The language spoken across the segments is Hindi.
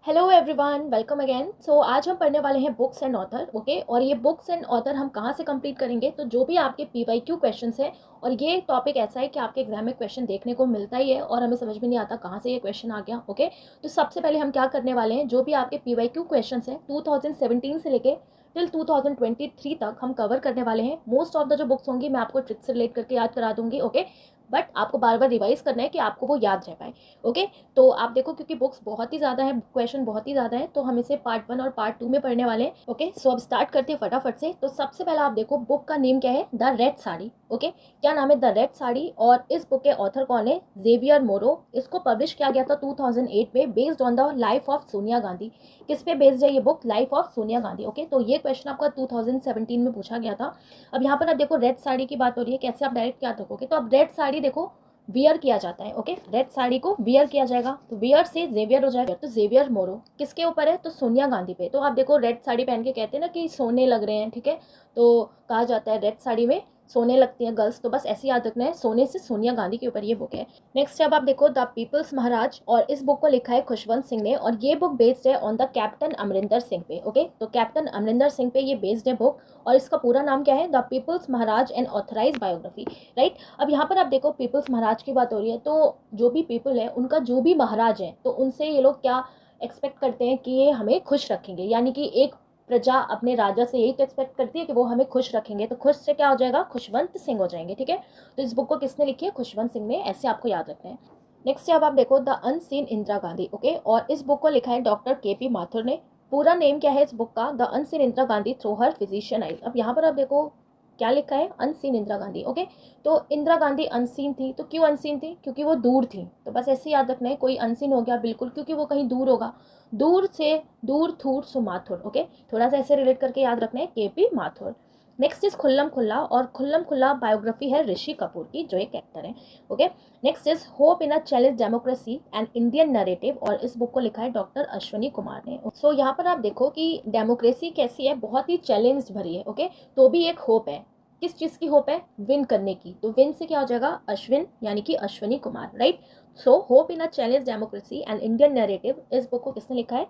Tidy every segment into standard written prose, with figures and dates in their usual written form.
Hello everyone, welcome again. So आज हम पढ़ने वाले हैं बुक्स एंड ऑथर। ओके, और ये बुक्स एंड ऑथर हम कहाँ से कंप्लीट करेंगे? तो जो भी आपके पीवाईक्यू क्वेश्चंस हैं, और ये टॉपिक ऐसा है कि आपके एग्जाम में क्वेश्चन देखने को मिलता ही है और हमें समझ में नहीं आता कहाँ से ये क्वेश्चन आ गया। ओके, तो सबसे पहले हम क्या करने वाले हैं, जो भी आपके पीवाईक्यू क्वेश्चंस हैं 2017 से लेके टिल 2023 तक हम कवर करने वाले हैं। मोस्ट ऑफ द जो बुक्स होंगी मैं आपको ट्रिक से रिलेट करके याद करा दूंगी। ओके, बट आपको बार बार रिवाइज करना है कि आपको वो याद रह पाए। ओके, तो आप देखो क्योंकि बुक्स बहुत ही ज़्यादा है, क्वेश्चन बहुत ही ज़्यादा है, तो हम इसे पार्ट 1 और पार्ट 2 में पढ़ने वाले हैं। ओके, सो अब स्टार्ट करते हैं फटाफट से। तो सबसे पहला आप देखो बुक का नेम क्या है, द रेड साड़ी। ओके, क्या नाम है? The red sari. और इस बुक के ऑथर कौन है? जेवियर मोरो। इसको पब्लिश किया गया था 2008 में, based on the life of Sonia Gandhi. किस पे बेस्ड है ये book? Life of Sonia Gandhi. Okay, तो ये क्वेश्चन आपका 2017 में पूछा गया था। अब यहाँ पर आप देखो रेड साड़ी की बात हो रही है, कैसे आप डायरेक्ट क्या रखोगे? तो अब रेड साड़ी देखो वियर किया जाता है। ओके, रेड साड़ी को वियर किया जाएगा, तो वियर से जेवियर हो जाएगा। तो जेवियर मोरो किसके ऊपर है? तो सोनिया गांधी पे। तो आप देखो रेड साड़ी पहन के कहते हैं ना कि सोने लग रहे हैं, ठीक है, तो कहा जाता है रेड साड़ी में सोने लगती हैं गर्ल्स। तो बस ऐसे याद रखना है, सोने से सोनिया गांधी के ऊपर ये बुक है। नेक्स्ट अब आप देखो द पीपल्स महाराज, और इस बुक को लिखा है खुशवंत सिंह ने, और ये बुक बेस्ड है on the captain Amarinder Singh पे। ओके, तो कैप्टन अमरिंदर सिंह पे ये बेस्ड है बुक, और इसका पूरा नाम क्या है? The people's Maharaj and authorise biography. Right, अब यहाँ पर आप देखो पीपल्स महाराज की बात हो रही है, तो जो भी पीपल है उनका जो भी महाराज है, तो उनसे ये लोग क्या एक्सपेक्ट करते हैं कि ये हमें खुश रखेंगे। यानी कि एक प्रजा अपने राजा से यही तो एक्सपेक्ट करती है कि वो हमें खुश रखेंगे। तो खुश से क्या हो जाएगा? खुशवंत सिंह हो जाएंगे। ठीक है, तो इस बुक को किसने लिखी है? खुशवंत सिंह ने। ऐसे आपको याद रखना है। नेक्स्ट अब आप देखो the unseen Indira Gandhi. Okay, और इस बुक को लिखा है डॉक्टर के पी माथुर ने। पूरा नेम क्या है इस बुक का? The unseen Indira Gandhi through her physician eyes. अब यहाँ पर आप देखो क्या लिखा है? अनसीन इंदिरा गांधी। ओके, तो इंदिरा गांधी अनसीन थी, तो क्यों अनसीन थी? क्योंकि वो दूर थी। तो बस ऐसे याद रखना है, कोई अनसीन हो गया बिल्कुल, क्योंकि वो कहीं दूर होगा। दूर से दूर थूर सो माथुर। ओके, थोड़ा सा ऐसे रिलेट करके याद रखना है, के पी माथुर। नेक्स्ट इज खुल्लम खुल्ला, और खुल्लम खुल्ला बायोग्राफी है ऋषि कपूर की, जो एक एक्टर है। Okay, next is hope in a challenge democracy and Indian narrative, और इस बुक को लिखा है डॉक्टर अश्वनी कुमार ने। सो यहाँ पर आप देखो कि डेमोक्रेसी कैसी है, बहुत ही चैलेंज भरी है। ओके, तो भी एक होप है। किस चीज़ की होप है? विन करने की। तो विन से क्या हो जाएगा? अश्विन, यानी कि Ashwani Kumar. Right, so hope in a challenge democracy and Indian narrative, इस बुक को किसने लिखा है?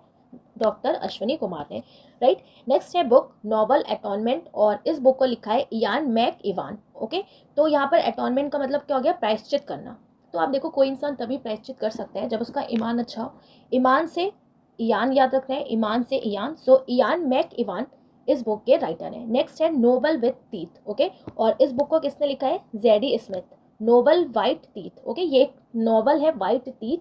डॉक्टर अश्वनी कुमार ने। राइट, नेक्स्ट है बुक नॉवल एटॉनमेंट, और इस बुक को लिखा है इयान मैक इवान। ओके, तो यहाँ पर एटॉनमेंट का मतलब क्या हो गया? प्रायश्चित करना। तो आप देखो कोई इंसान तभी प्रायश्चित कर सकता है जब उसका ईमान अच्छा हो। ईमान से इयान याद रखना है, ईमान से Ian. So Ian McEwan इस बुक के राइटर हैं। नेक्स्ट है नोबल विथ टीथ। ओके, और इस बुक को किसने लिखा है? JD Smith. Noble white teeth. Okay, ये एक नॉवल है वाइट टीथ,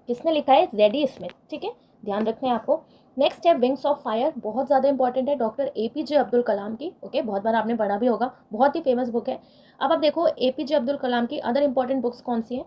किसने लिखा है? JD Smith. ठीक है, ध्यान रखना है आपको। नेक्स्ट है विंग्स ऑफ फायर, बहुत ज़्यादा इंपॉर्टेंट है, डॉक्टर एपीजे अब्दुल कलाम की। ओके, बहुत बार आपने पढ़ा भी होगा, बहुत ही फेमस बुक है। अब आप देखो एपीजे अब्दुल कलाम की अदर इंपॉर्टेंट बुक्स कौन सी हैं?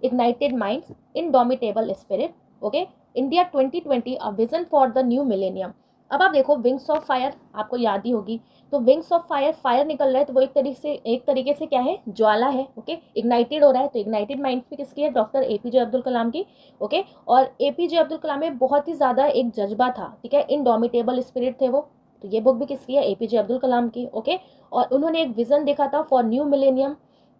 Ignited minds, indomitable spirit, okay, India 2020 a vision for the new millennium. अब आप देखो विंग्स ऑफ फायर आपको याद ही होगी। तो विंग्स ऑफ फायर, फायर निकल रहा है, तो वो एक तरीके से क्या है? ज्वाला है। ओके, इग्नाइटेड हो रहा है, तो इग्नाइटेड माइंड भी किसकी है? डॉक्टर एपीजे अब्दुल कलाम की। ओके, और एपीजे अब्दुल कलाम में बहुत ही ज़्यादा एक जज्बा था, ठीक है, इनडोमिटेबल स्पिरिट थे वो। तो ये बुक भी किसकी है? एपीजे अब्दुल कलाम की। ओके, और उन्होंने एक विजन देखा था फॉर न्यू मिलेनियम।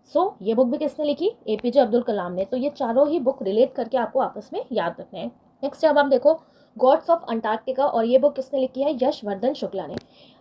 सो ये बुक भी किसने लिखी? एपीजे अब्दुल कलाम ने। तो ये चारों ही बुक रिलेट करके आपको आपस में याद रखना है। नेक्स्ट अब आप देखो गॉड्स ऑफ अंटार्कटिका, और ये बुक किसने लिखी है? यशवर्धन शुक्ला ने।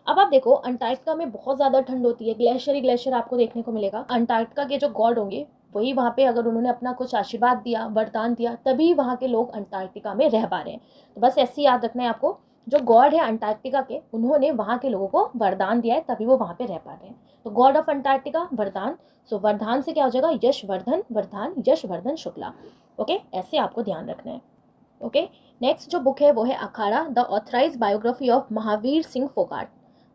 अब आप देखो अंटार्कटिका में बहुत ज़्यादा ठंड होती है, ग्लेशियर ही ग्लेशियर आपको देखने को मिलेगा। अंटार्कटिका के जो गॉड होंगे वही वहाँ पे, अगर उन्होंने अपना कुछ आशीर्वाद दिया, वरदान दिया, तभी वहाँ के लोग अंटार्कटिका में रह पा रहे हैं। तो बस ऐसे ही याद रखना है आपको, जो गॉड है अंटार्कटिका के, उन्होंने वहाँ के लोगों को वरदान दिया है, तभी वो वहाँ पे रह पा रहे हैं। तो गॉड ऑफ अंटार्कटिका वरदान, सो वरदान से क्या हो जाएगा? यशवर्धन, वरदान यशवर्धन शुक्ला। ओके, ऐसे आपको ध्यान रखना है। ओके, नेक्स्ट जो बुक है वो है Akhada, the authorise biography of Mahavir Singh Phogat.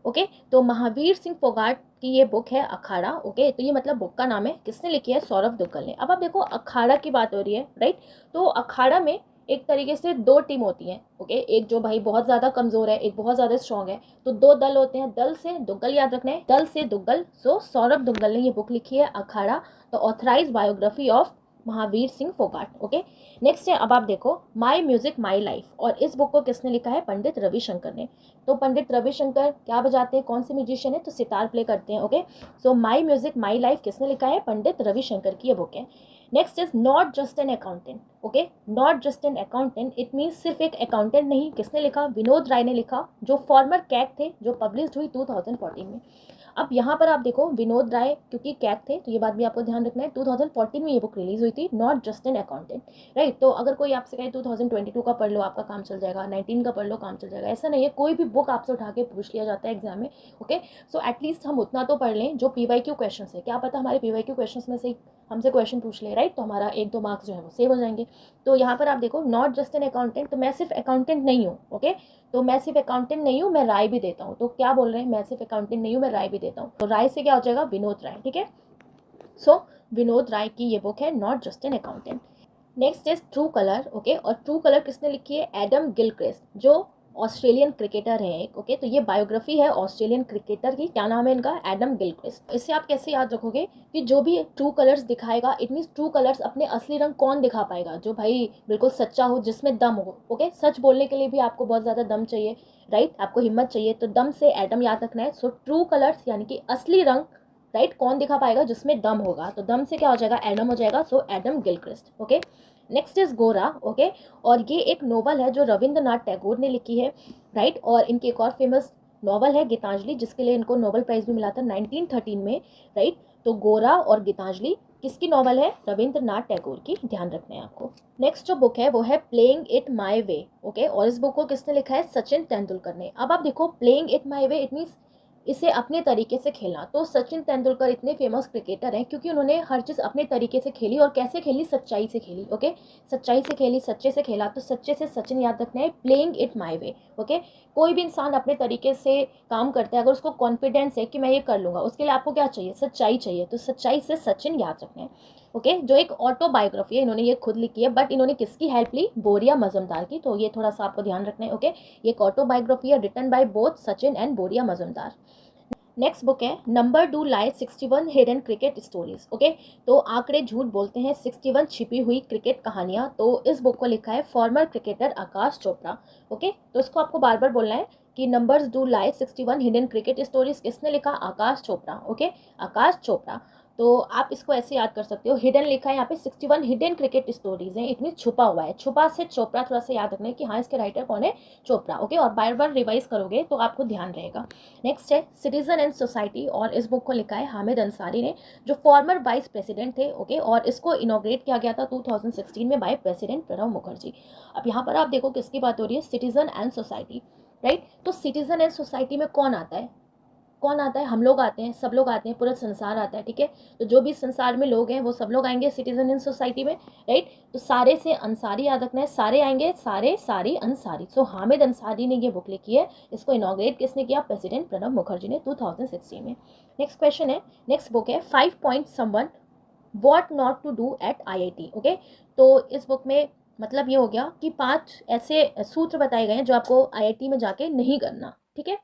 Okay, तो महावीर सिंह फोगाट की ये बुक है अखाड़ा। ओके, तो ये मतलब बुक का नाम है, किसने लिखी है? सौरभ दुग्गल ने। अब आप देखो अखाड़ा की बात हो रही है, राइट, तो अखाड़ा में एक तरीके से दो टीम होती हैं। ओके, एक जो भाई बहुत ज़्यादा कमज़ोर है, एक बहुत ज़्यादा स्ट्रॉन्ग है, तो दो दल होते हैं। दल से दुग्गल याद रखना है, दल से दुग्गल। सो सौरभ दुग्गल ने ये बुक लिखी है Akhada, the authorise biography of Mahavir Singh Phogat. Okay, next है अब आप देखो माई म्यूजिक माई लाइफ, और इस बुक को किसने लिखा है? पंडित रविशंकर ने। तो पंडित रविशंकर क्या बजाते हैं? कौन से म्यूजिशियन है? तो सितार प्ले करते हैं। Okay, so my music my life किसने लिखा है? पंडित रविशंकर की ये बुक है। Next is not just an accountant, okay, not just an accountant, it means सिर्फ एक अकाउंटेंट नहीं, किसने लिखा, विनोद राय ने लिखा, जो फॉर्मर कैग थे, जो पब्लिश हुई 2014 में। अब यहाँ पर आप देखो विनोद राय क्योंकि कैग थे, तो ये बात भी आपको ध्यान रखना है, 2014 में ये बुक रिलीज हुई थी, not just an accountant, right. तो अगर कोई आपसे कहे 2022 का पढ़ लो आपका काम चल जाएगा, 19 का पढ़ लो काम चल जाएगा, ऐसा नहीं है, कोई भी बुक आपसे उठा के पूछ लिया जाता है एग्जाम में, ओके। सो एटलीस्ट हम उतना तो पढ़ लें जो PYQ क्वेश्चन है, क्या पता हमारे PYQ क्वेश्चन में से हमसे क्वेश्चन पूछ ले, राइट, तो हमारा 1-2 मार्क्स जो है वो सेव हो जाएंगे। तो यहाँ पर आप देखो नॉट जस्ट एन अकाउंटेंट, तो मैं सिर्फ अकाउंटेंट नहीं हूँ, ओके, तो मैं सिर्फ अकाउंटेंट नहीं हूँ, मैं राय भी देता हूँ। तो क्या बोल रहे हैं, मैं सिर्फ अकाउंटेंट नहीं हूँ, मैं राय भी देता हूँ, तो राय से क्या हो जाएगा, विनोद राय, ठीक है। सो विनोद राय की ये बुक है not just an accountant. Next is true colour, okay, और ट्रू कलर किसने लिखी है, एडम गिलक्रिस्ट, जो ऑस्ट्रेलियन क्रिकेटर है एक, ओके। तो ये बायोग्राफी है ऑस्ट्रेलियन क्रिकेटर की, क्या नाम है इनका, एडम गिलक्रिस्ट। इससे आप कैसे याद रखोगे कि जो भी ट्रू कलर्स दिखाएगा, इट मीन्स ट्रू कलर्स अपने असली रंग कौन दिखा पाएगा, जो भाई बिल्कुल सच्चा हो, जिसमें दम हो, ओके। सच बोलने के लिए भी आपको बहुत ज़्यादा दम चाहिए, राइट, आपको हिम्मत चाहिए, तो दम से एडम याद रखना है। सो ट्रू कलर्स यानी कि असली रंग, राइट, कौन दिखा पाएगा, जिसमें दम होगा, तो दम से क्या हो जाएगा, एडम हो जाएगा, so Adam Gilchrist, okay. Next is Gora, okay, और ये एक नोवेल है जो रविंद्रनाथ टैगोर ने लिखी है, राइट, और इनकी एक और फेमस नोवेल है गीतांजलि, जिसके लिए इनको नोबेल प्राइज भी मिला था 1913 में, राइट। तो गोरा और गीतांजलि किसकी नोवेल है, रविंद्रनाथ टैगोर की, ध्यान रखना है आपको। नेक्स्ट जो बुक है वो है playing it my way, okay, और इस बुक को किसने लिखा है, सचिन तेंदुलकर ने। अब आप देखो playing it my way, it means इसे अपने तरीके से खेलना। तो सचिन तेंदुलकर इतने फेमस क्रिकेटर हैं क्योंकि उन्होंने हर चीज़ अपने तरीके से खेली, और कैसे खेली, सच्चाई से खेली, ओके, सच्चाई से खेली, सच्चे से खेला, तो सच्चे से सचिन याद रखना है, playing it my way, okay. कोई भी इंसान अपने तरीके से काम करता है, अगर उसको कॉन्फिडेंस है कि मैं ये कर लूँगा, उसके लिए आपको क्या चाहिए, सच्चाई चाहिए, तो सच्चाई से सचिन याद रखना है, ओके। जो एक ऑटोबायोग्राफी है, इन्होंने ये खुद लिखी है, बट इन्होंने किसकी हेल्प ली, बोरिया मजुमदार की, तो ये थोड़ा सा आपको ध्यान रखना है, ओके। ये एक ऑटोबायोग्राफी है written by both Sachin and Boria Majumdar. Next book है number do lie 61 hidden cricket stories, okay. तो आंकड़े झूठ बोलते हैं, 61 छिपी हुई क्रिकेट कहानियां। तो इस बुक को लिखा है फॉर्मर क्रिकेटर आकाश चोपड़ा, ओके। तो इसको आपको बार बार बोलना है कि numbers do lie 61 hidden cricket stories किसने लिखा, आकाश चोपड़ा, ओके, आकाश चोपड़ा। तो आप इसको ऐसे याद कर सकते हो, हिडन लिखा है यहाँ पे, 61 हिडन क्रिकेट स्टोरीज हैं, इट मीन छुपा हुआ है, छुपा से चोपड़ा, थोड़ा सा याद रखना है कि हाँ इसके राइटर कौन है, चोपड़ा, ओके, और बार बार रिवाइज करोगे तो आपको ध्यान रहेगा। नेक्स्ट है सिटीजन एंड सोसाइटी, और इस बुक को लिखा है हामिद अंसारी ने, जो फॉर्मर वाइस प्रेसिडेंट थे, ओके, और इसको इनॉग्रेट किया गया था 2016 में बाय प्रेसिडेंट प्रणब मुखर्जी। अब यहाँ पर आप देखो किसकी बात हो रही है, सिटीजन एंड सोसाइटी, राइट। तो सिटीजन एंड सोसाइटी में कौन आता है, कौन आता है, हम लोग आते हैं, सब लोग आते हैं, पूरा संसार आता है, ठीक है। तो जो भी संसार में लोग हैं वो सब लोग आएंगे सिटीजन इन सोसाइटी में, राइट। तो सारे से अंसारी याद रखना है, सारे आएंगे, सारे सारी अंसारी। सो हामिद अंसारी ने ये बुक लिखी है, इसको इनॉग्रेट किसने किया, प्रेसिडेंट प्रणब मुखर्जी ने 2016 में। नेक्स्ट क्वेश्चन है, नेक्स्ट बुक है 5 point someone what not to do at IIT, okay. तो इस बुक में मतलब ये हो गया कि 5 ऐसे सूत्र बताए गए हैं जो आपको IIT में जाके नहीं करना, ठीक है,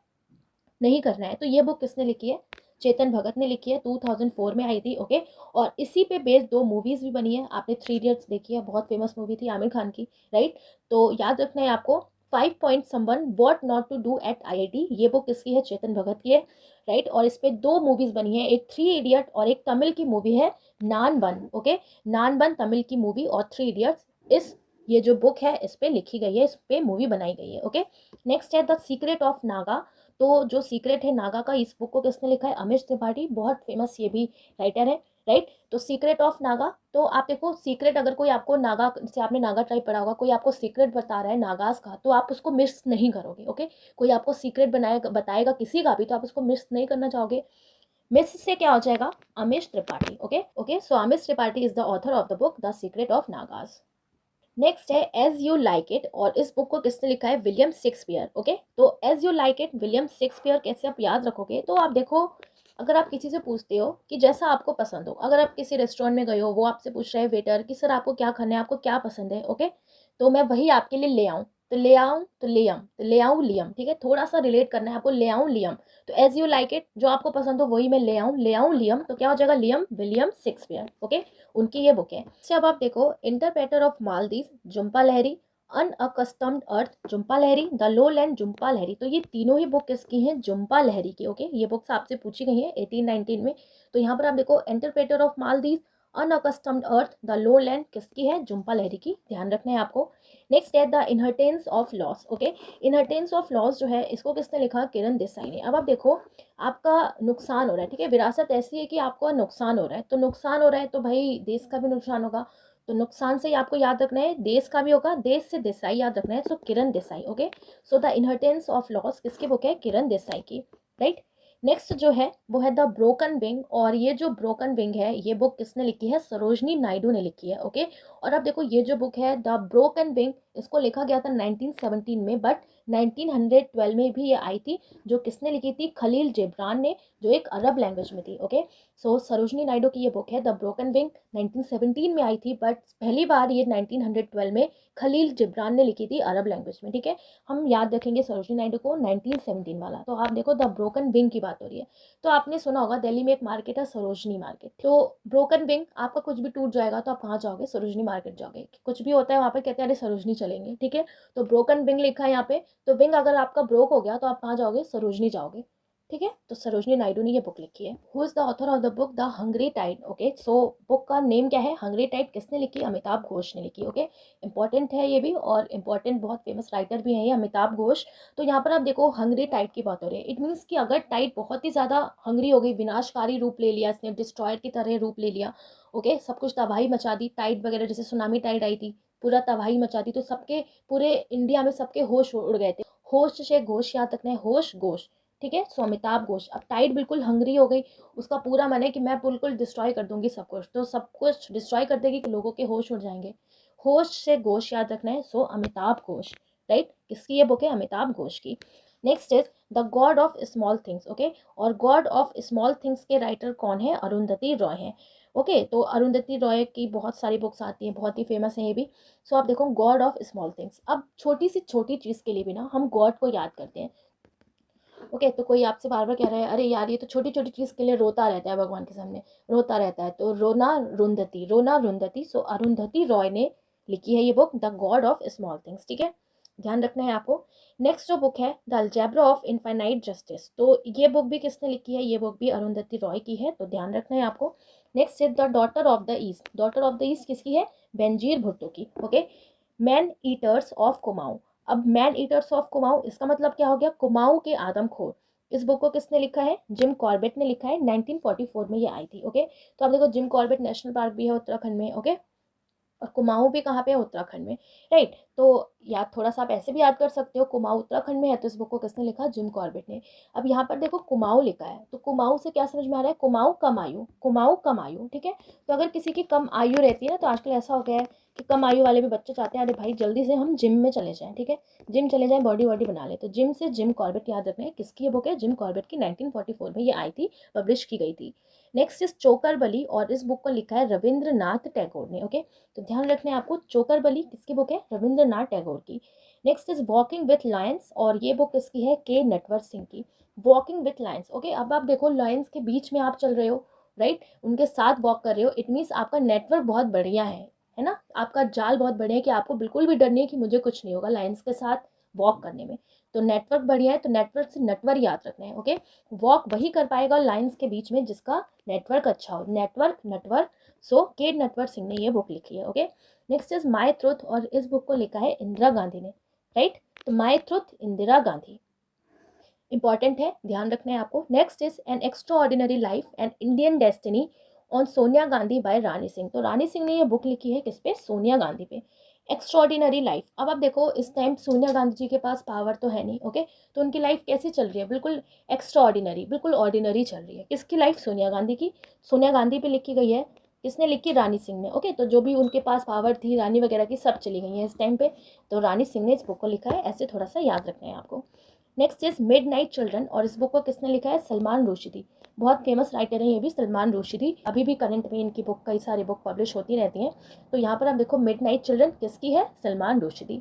नहीं करना है। तो ये बुक किसने लिखी है, चेतन भगत ने लिखी है, 2004 में आई थी, ओके। और इसी पे बेस्ड 2 मूवीज भी बनी है, आपने 3 इडियट्स देखी है, बहुत फेमस मूवी थी आमिर खान की, राइट। तो याद रखना है आपको 5 point someone what not to do at IIT, ये बुक किसकी है, चेतन भगत की है, राइट। और इस पे 2 मूवीज बनी है, एक 3 इडियट और एक तमिल की मूवी है नान बन, ओके, नान बन तमिल की मूवी और 3 इडियट्स, इस ये जो बुक है इस पे लिखी गई है, इस पे मूवी बनाई गई है, ओके। नेक्स्ट है द सीक्रेट ऑफ नागा, तो जो सीक्रेट है नागा का, इस बुक को किसने लिखा है, अमिश त्रिपाठी, बहुत फेमस ये भी राइटर है, राइट। तो सीक्रेट ऑफ नागा, तो आप देखो सीक्रेट, अगर कोई आपको नागा से, आपने नागा ट्राइब पढ़ा होगा, कोई आपको सीक्रेट बता रहा है नागास का, तो आप उसको मिस नहीं करोगे, ओके। कोई आपको सीक्रेट बताएगा किसी का भी, तो आप उसको मिस नहीं करना चाहोगे। मिस से क्या हो जाएगा, Amish Tripathi, okay, okay. So Amish Tripathi is the author of the book the secret of Nagas. Next है एज यू लाइक इट, और इस बुक को किसने लिखा है, विलियम शेक्सपियर, ओके। तो as you like it, William Shakespeare, कैसे आप याद रखोगे, तो आप देखो अगर आप किसी से पूछते हो कि जैसा आपको पसंद हो, अगर आप किसी रेस्टोरेंट में गए हो, वो आपसे पूछ रहे हैं वेटर कि सर आपको क्या खाना है, आपको क्या पसंद है, ओके, तो मैं वही आपके लिए ले आऊँ, तो ले आऊँ, तो ले आऊँ, तो ले आऊँ लियम, ठीक है, थोड़ा सा रिलेट करना है आपको, ले आऊँ लियम। तो एज यू लाइक इट, जो आपको पसंद हो वही मैं ले आऊँ लियम, तो क्या हो जाएगा, लियम विलियम शेक्सपियर, ओके, उनकी ये बुक है। अच्छा अब आप देखो interpreter of Maldives Jhumpa Lahiri, unaccustomed earth Jhumpa Lahiri, the lowland Jhumpa Lahiri, तो ये तीनों ही बुक किसकी हैं, झुम्पा लहरी की, ओके। ये बुक्स आपसे पूछी गई हैं 1819 में। तो यहाँ पर आप देखो interpreter of Maldives unaccustomed earth the lowland किसकी है, झुम्पा लाहिरी की, ध्यान रखना है आपको। नेक्स्ट है the inheritance of loss, okay, inheritance of loss जो है इसको किसने लिखा, किरण देसाई ने। अब आप देखो आपका नुकसान हो रहा है, ठीक है, विरासत ऐसी है कि आपको नुकसान हो रहा है, तो नुकसान हो रहा है तो भाई देश का भी नुकसान होगा, तो नुकसान से ही आपको याद रखना है, देश का भी होगा, देश से देसाई याद रखना है, so Kiran Desai, okay. So the inheritance of loss किसकी बुक है, किरण देसाई की, राइट। नेक्स्ट जो है वो है द ब्रोकन विंग, और ये जो ब्रोकन विंग है ये बुक किसने लिखी है, सरोजनी नायडू ने लिखी है, ओके। और अब देखो ये जो बुक है द ब्रोकन विंग, इसको लिखा गया था 1917 में, बट 1912 में भी ये आई थी, जो किसने लिखी थी, खलील जिब्रान ने, जो एक अरब लैंग्वेज में थी, ओके। सो सरोजनी नायडू की ये बुक है द ब्रोकन विंग, 1917 में आई थी, बट पहली बार ये 1912 में खलील जिब्रान ने लिखी थी अरब लैंग्वेज में, ठीक है। हम याद रखेंगे सरोजनी नायडू को 1917 वाला। तो आप देखो द ब्रोकन विंग की बात हो रही है, तो आपने सुना होगा दिल्ली में एक मार्केट है सरोजनी मार्केट, तो ब्रोकन विंग, आपका कुछ भी टूट जाएगा तो आप कहाँ जाओगे, सरोजनी मार्केट जाओगे, कुछ भी होता है वहाँ पे कहते हैं अरे सरोजनी चलेंगे, ठीक है। तो ब्रोकन विंग लिखा है यहाँ पे, तो विंग अगर आपका ब्रोक हो गया तो आप कहाँ जाओगे, सरोजनी जाओगे, ठीक है। तो सरोजनी नायडू ने ये बुक लिखी है। Who is the author of the book the hungry tide, okay. So book का नेम क्या है, हंग्री टाइड, किसने लिखी, अमिताभ घोष ने लिखी, ओके। इंपॉर्टेंट है ये भी, और इंपॉर्टेंट बहुत फेमस राइटर भी है ये अमिताभ घोष। तो यहाँ पर आप देखो हंग्री टाइड की बात हो रही है, इट मीन्स कि अगर टाइड बहुत ही ज़्यादा हंग्री हो गई, विनाशकारी रूप ले लिया, इसने डिस्ट्रॉयर की तरह रूप ले लिया, ओके, सब कुछ तबाही मचा दी, टाइड वगैरह जैसे सुनामी टाइड आई थी, पूरा तबाही मचा दी, तो सबके पूरे इंडिया में सबके होश उड़ गए थे, होश से घोष याद रखना है, होश घोष, ठीक है। सो अमिताभ घोष, अब टाइड बिल्कुल हंग्री हो गई, उसका पूरा मन है कि मैं बिल्कुल डिस्ट्रॉय कर दूंगी सब कुछ, तो सब कुछ डिस्ट्रॉय कर देगी कि लोगों के होश उड़ जाएंगे, होश से घोष याद रखना है, सो अमिताभ घोष, राइट। किसकी ये बुक है, अमिताभ घोष की। Next is the God of small things, okay. और गॉड ऑफ स्मॉल थिंग्स के राइटर कौन है, अरुंधति रॉय हैं, ओके। तो अरुंधति रॉय की बहुत सारी बुक्स आती हैं, बहुत ही फेमस है ये भी। सो आप देखो गॉड ऑफ स्मॉल थिंग्स, अब छोटी सी छोटी चीज़ के लिए भी ना हम गॉड को याद करते हैं, ओके। तो कोई आपसे बार बार कह रहा है अरे यार ये तो छोटी छोटी चीज़ के लिए रोता रहता है भगवान के सामने, रोता रहता है, तो रोना रुंधति, रोना रुंधति, सो अरुंधति रॉय ने लिखी है ये book the God of small things, ठीक है, ध्यान रखना है आपको। नेक्स्ट जो बुक है the algebra of infinite justice, तो ये बुक भी किसने लिखी है, ये बुक भी अरुंधति रॉय की है, तो ध्यान रखना है आपको। Next is the daughter of the east, daughter of the east किसकी है, बेनजीर भुट्टो की, okay. Man eaters of Kumaon, अब मैन ईटर्स ऑफ कुमाऊं इसका मतलब क्या हो गया, कुमाऊं के आदमखोर, इस बुक को किसने लिखा है, जिम कॉर्बेट ने लिखा है, 1944 में ये आई थी, ओके। तो आप देखो जिम कॉर्बेट नेशनल पार्क भी है उत्तराखंड में, ओके, और कुमाऊं भी कहाँ पे है, उत्तराखंड में, राइट। तो याद थोड़ा सा आप ऐसे भी याद कर सकते हो, कुमाऊं उत्तराखंड में है, तो इस बुक को किसने लिखा, जिम कॉर्बेट ने। अब यहाँ पर देखो कुमाऊं लिखा है, तो कुमाऊं से क्या समझ में आ रहा है, कुमाऊं कम आयु, कुमाऊं कम आयु, ठीक है। तो अगर किसी की कम आयु रहती है ना, तो आजकल ऐसा हो गया है कि कम आयु वाले भी बच्चे चाहते हैं अरे भाई जल्दी से हम जिम में चले जाएं, ठीक है, जिम चले जाएं, बॉडी वॉडी बना ले, तो जिम से जिम कॉर्बेट याद रखना है, किसकी ये बुक है, जिम कॉर्बेट की, 1944 में ये आई थी, पब्लिश की गई थी। नेक्स्ट इज चोकर बली, और इस बुक को लिखा है रविंद्रनाथ टैगोर ने, ओके। तो ध्यान रखना है आपको, चोकर बली किसकी बुक है, रविंद्रनाथ टैगोर की। Next is walking with Lions, और ये बुक किसकी है, के नटवर सिंह की, वॉकिंग विथ लायंस, ओके। अब आप देखो लायंस के बीच में आप चल रहे हो, राइट, उनके साथ वॉक कर रहे हो, इट मीन्स आपका नेटवर्क बहुत बढ़िया है ना, आपका जाल बहुत बढ़िया है कि आपको बिल्कुल भी डर नहीं है कि मुझे कुछ नहीं होगा लायंस के साथ वॉक करने में, तो नेटवर्क बढ़िया है, तो नेटवर्क से नटवर याद रखना है, ओके। वॉक वही कर पाएगा लाइंस के बीच में जिसका नेटवर्क अच्छा हो, नेटवर्क नटवर्क, सो के नटवर सिंह ने ये बुक लिखी है, okay. Next is my truth, और इस बुक को लिखा है इंदिरा गांधी ने, राइट। तो my truth Indira Gandhi, important है, ध्यान रखना है आपको। Next is an extraordinary life and Indian destiny on Sonia Gandhi by Rani Singh, तो रानी सिंह ने ये बुक लिखी है किस पे, सोनिया गांधी पे, एक्स्ट्रॉर्डिनरी लाइफ। अब आप देखो इस टाइम सोनिया गांधी जी के पास पावर तो है नहीं, ओके, तो उनकी लाइफ कैसी चल रही है, बिल्कुल एक्स्ट्रॉर्डिनरी, बिल्कुल ऑर्डिनरी चल रही है, किसकी लाइफ, सोनिया गांधी की, सोनिया गांधी पे लिखी गई है, किसने लिखी, रानी सिंह ने, ओके। तो जो भी उनके पास पावर थी रानी वगैरह की सब चली गई हैं इस टाइम पे, तो रानी सिंह ने इस बुक को लिखा है, ऐसे थोड़ा सा याद रखना है आपको। Next is mid night children, और इस बुक को किसने लिखा है, सलमान रुश्दी, बहुत फेमस राइटर हैं ये भी, सलमान रुश्दी, अभी भी करंट में इनकी बुक, कई सारी बुक पब्लिश होती रहती हैं। तो यहाँ पर आप देखो मिड नाइट चिल्ड्रन किसकी है, Salman Rushdie.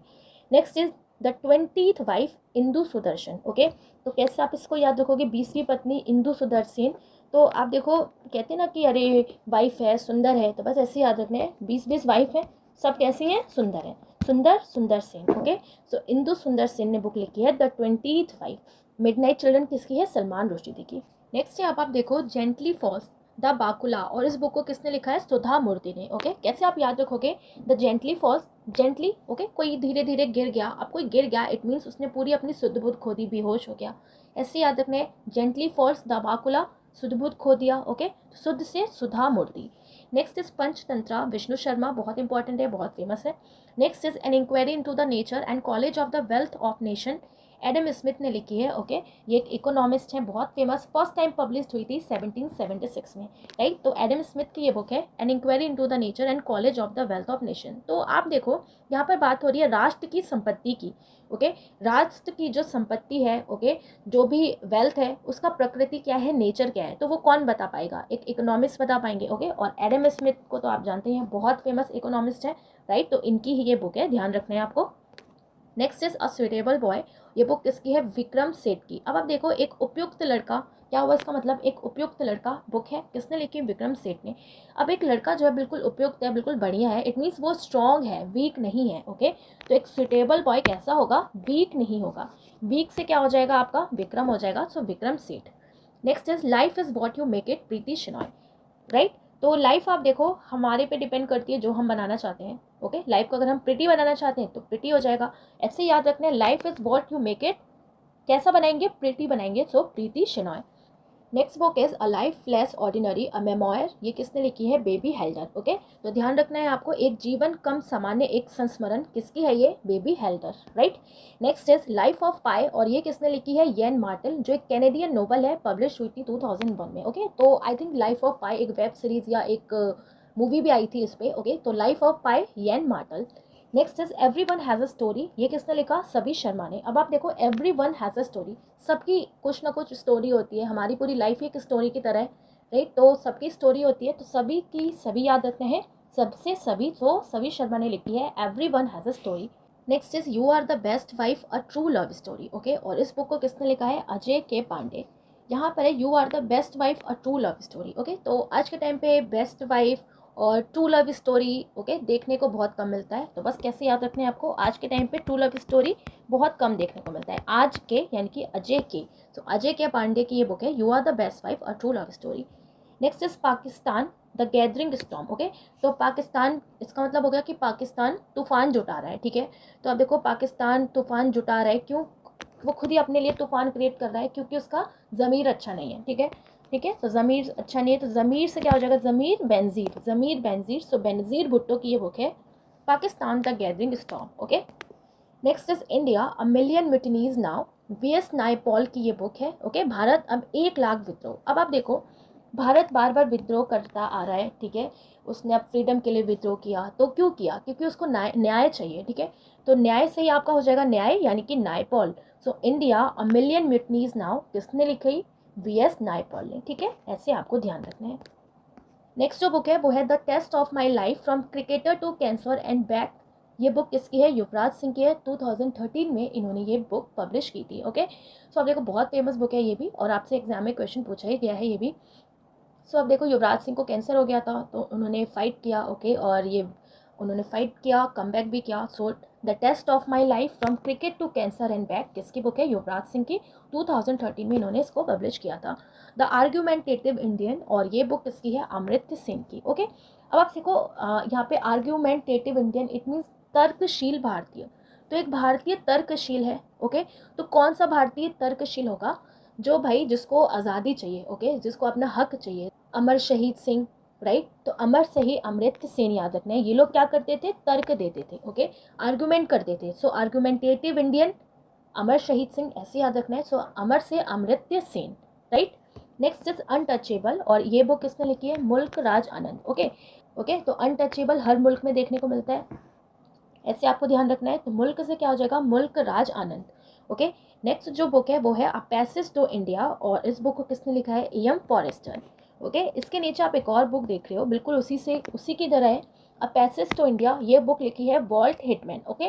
Next is the 20th wife Indu Sudarshan, okay. तो कैसे आप इसको याद रखोगे, 20वीं पत्नी इंदु सुदर्शन, तो आप देखो कहते हैं ना कि अरे वाइफ है सुंदर है, तो बस ऐसे याद रखना है, 20 वाइफ है, सब कैसी हैं, सुंदर है, सुंदर सुंदर सेन, ओके। सो इंदु सुंदर सेन ने बुक लिखी है the 20th wife. Midnight children किसकी है, सलमान रुश्दी की। नेक्स्ट है आप देखो जेंटली फॉल्स द बाकुला, और इस बुक को किसने लिखा है? सुधा मूर्ति ने। ओके, कैसे आप याद रखोगे? The gently falls, gently, okay, कोई धीरे धीरे गिर गया, अब कोई गिर गया इट मीन्स उसने पूरी अपनी सुध बुध खो दी, बेहोश हो गया, ऐसे याद रखना है। जेंटली फॉल्स द बाकुला, सुध बुध खो दिया। ओके, सुध से सुधा मूर्ति। नेक्स्ट इज पंचतंत्रा, विष्णु शर्मा, बहुत इंपॉर्टेंट है, बहुत फेमस है। Next is an inquiry into the nature and college of the wealth of nation, Adam Smith ने लिखी है। ओके, ये एक इकोनॉमिस्ट है, बहुत फेमस, फर्स्ट टाइम पब्लिश हुई थी 1776 में, राइट। तो एडम स्मिथ की ये बुक है, an inquiry into the nature and college of the wealth of nation. तो आप देखो यहाँ पर बात हो रही है राष्ट्र की संपत्ति की। ओके, राष्ट्र की जो संपत्ति है, ओके, जो भी वेल्थ है उसका प्रकृति क्या है, नेचर क्या है, तो वो कौन बता पाएगा? एक इकोनॉमिस्ट बता पाएंगे। ओके, और एडम स्मिथ को तो आप जानते हैं, बहुत फेमस इकोनॉमिस्ट है, राइट। तो इनकी ही ये बुक है, ध्यान रखना है आपको। Next is a suitable boy, ये बुक किसकी है? विक्रम सेठ की। अब आप देखो, एक उपयुक्त लड़का, क्या हुआ इसका मतलब? एक उपयुक्त लड़का बुक है, किसने लिखी? विक्रम सेठ ने। अब एक लड़का जो है बिल्कुल उपयुक्त है, बिल्कुल बढ़िया है, इट मीन्स वो स्ट्रॉन्ग है, वीक नहीं है। ओके, तो एक सुटेबल बॉय कैसा होगा? वीक नहीं होगा। वीक से क्या हो जाएगा आपका? विक्रम हो जाएगा, सो Vikram Seth. Next is life is what you make it, Preeti Shenoy, right. तो लाइफ आप देखो हमारे पे डिपेंड करती है, जो हम बनाना चाहते हैं। ओके, लाइफ को अगर हम प्रिटी बनाना चाहते हैं तो प्रिटी हो जाएगा, ऐसे याद रखना है। Life is what you make it, कैसा बनाएंगे? प्रिटी बनाएंगे, so Preeti Shenoy. Next book is a life less ordinary, a memoir, ये किसने लिखी है? बेबी हेल्डर। ओके, तो ध्यान रखना है आपको, एक जीवन कम सामान्य, एक संस्मरण, किसकी है ये? Baby Haldar, right. Next is life of Pi, और ये किसने लिखी है? येन मार्टल, जो एक कैनेडियन नोवेल है, पब्लिश हुई थी 2001 में। ओके, तो आई थिंक लाइफ ऑफ पाई एक वेब सीरीज या एक मूवी भी आई थी इस पर। ओके, तो life of pi, yen mortal. Next is everyone has a story, ये किसने लिखा? सभी शर्मा ने। अब आप देखो, एवरीवन हैज़ अ स्टोरी, सबकी कुछ ना कुछ स्टोरी होती है, हमारी पूरी लाइफ एक स्टोरी की तरह है, राइट। तो सबकी स्टोरी होती है, तो सभी की सभी याद रखते हैं, सबसे सभी, तो सभी शर्मा ने लिखी है everyone has a story. Next is you are the best wife, a true love story. Okay, और इस बुक को किसने लिखा है? अजय के पांडे। यहाँ पर है you are the best wife, a true love story. Okay, तो आज के टाइम पे बेस्ट वाइफ और ट्रू लव स्टोरी, ओके, देखने को बहुत कम मिलता है। तो बस कैसे याद रखना है आपको, आज के टाइम पे ट्रू लव स्टोरी बहुत कम देखने को मिलता है, आज के, यानी कि अजय के। तो अजय के पांडे की ये बुक है, you are the best wife, a true love story. Next is Pakistan, the gathering storm. Okay, तो पाकिस्तान, इसका मतलब हो गया कि पाकिस्तान तूफान जुटा रहा है, ठीक है। तो अब देखो, पाकिस्तान तूफान जुटा रहा है, क्यों? वो खुद ही अपने लिए तूफान क्रिएट कर रहा है, क्योंकि उसका ज़मीर अच्छा नहीं है, ठीक है। ठीक है, तो ज़मीर अच्छा नहीं है, तो ज़मीर से क्या हो जाएगा? ज़मीर बेनज़ीर, ज़मीर बेनज़ीर, सो बेनज़ीर भुट्टो की ये बुक है, Pakistan the gathering storm. Okay, next is India, a million mutinies now, VS. Naipaul की ये बुक है। ओके, भारत अब 1 लाख विद्रोह। अब आप देखो, भारत बार बार विद्रोह करता आ रहा है, ठीक है। उसने अब फ्रीडम के लिए विद्रोह किया, तो क्यों किया? क्योंकि उसको न्याय चाहिए, ठीक है। तो न्याय से ही आपका हो जाएगा न्याय, यानी कि Naipaul. So India a million mutinies now, किसने लिखी? वी.एस. नायपॉल ने, ठीक है। ऐसे आपको ध्यान रखना है। नेक्स्ट जो बुक है वो है the test of my life, from cricketer to cancer and back. ये बुक किसकी है? युवराज सिंह की है। 2013 में इन्होंने ये बुक पब्लिश की थी। ओके, सो अब देखो, बहुत फेमस बुक है ये भी, और आपसे एग्जाम में क्वेश्चन पूछा ही गया है ये भी। सो अब देखो, युवराज सिंह को कैंसर हो गया था, तो उन्होंने फाइट किया। ओके, और ये उन्होंने फाइट किया, कमबैक भी किया। So the test of my life, from cricket to cancer and back, किसकी बुक है? युवराज सिंह की। 2013 में इन्होंने इसको पब्लिश किया था। द आर्ग्यूमेंटेटिव इंडियन, और ये बुक किसकी है? अमृत सेन की। ओके, अब आप देखो, यहाँ पे आर्ग्यूमेंटेटिव इंडियन, इट मीन्स तर्कशील भारतीय। तो एक भारतीय तर्कशील है। ओके, तो कौन सा भारतीय तर्कशील होगा? जो भाई, जिसको आज़ादी चाहिए, ओके, जिसको अपना हक चाहिए। अमर शहीद सिंह, राइट। तो अमर से ही अमृत सेन याद रखना है। ये लोग क्या करते थे? तर्क देते थे, ओके, आर्गुमेंट करते थे। सो आर्गुमेंटेटिव इंडियन, अमर शहीद सिंह, ऐसे याद रखना है। सो अमर से Amartya Sen, right. Next is untouchable, और ये बुक किसने लिखी है? मुल्क राज आनंद। ओके, ओके, तो अनटचेबल हर मुल्क में देखने को मिलता है, ऐसे आपको ध्यान रखना है। तो मुल्क से क्या हो जाएगा? मुल्क राज आनंद। ओके, नेक्स्ट जो बुक है वो है अ पैसेज टू इंडिया, और इस बुक को किसने लिखा है? M forester. ओके, इसके नीचे आप एक और बुक देख रहे हो, बिल्कुल उसी की तरह है, अ पैसेज टू इंडिया। ये बुक लिखी है Walt Whitman. Okay,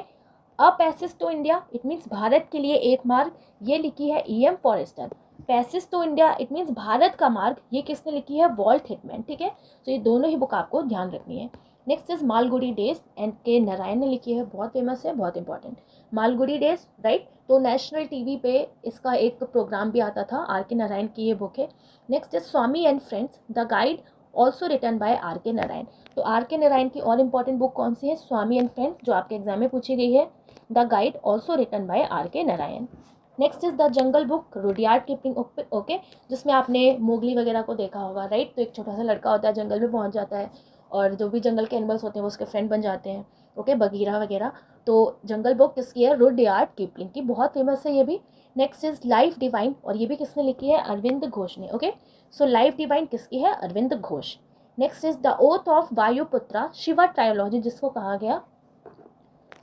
a passage to India, it means Bharat के लिए एक मार्ग, ये लिखी है M Forster. Passage to India, it means Bharat का मार्ग, ये किसने लिखी है? वॉल्ट हिटमैन, ठीक है। तो ये दोनों ही बुक आपको ध्यान रखनी है। Next is Malgudi days, and के नारायण ने लिखी है, बहुत फेमस है, बहुत इंपॉर्टेंट। Malgudi days, right. तो नेशनल टीवी पे इसका एक प्रोग्राम भी आता था, आर के नारायण की ये बुक है। Next is Swami and friends, the guide, also written by R K Narayan. तो आर के नारायण की और इंपॉर्टेंट बुक कौन सी है? स्वामी एंड फ्रेंड्स, जो आपके एग्जाम में पूछी गई है। The guide, also written by R K Narayan. Next is the jungle book, Rudyard Kipling, okay, जिसमें आपने मोगली वगैरह को देखा होगा, राइट। तो एक छोटा सा लड़का होता है, जंगल में पहुंच जाता है, और जो भी जंगल के एनिमल्स होते हैं वो उसके फ्रेंड बन जाते हैं, ओके, बगीरा वगैरह। तो जंगल बुक किसकी है? रुडयार्ड किपलिंग की, बहुत फेमस है ये भी। नेक्स्ट इज लाइफ डिवाइन, और ये भी किसने लिखी है? अरविंद घोष ने, ओके। सो लाइफ डिवाइन किसकी है? Arvind Ghosh. Next is the oath of Vayuputra, Shiva trilogy जिसको कहा गया,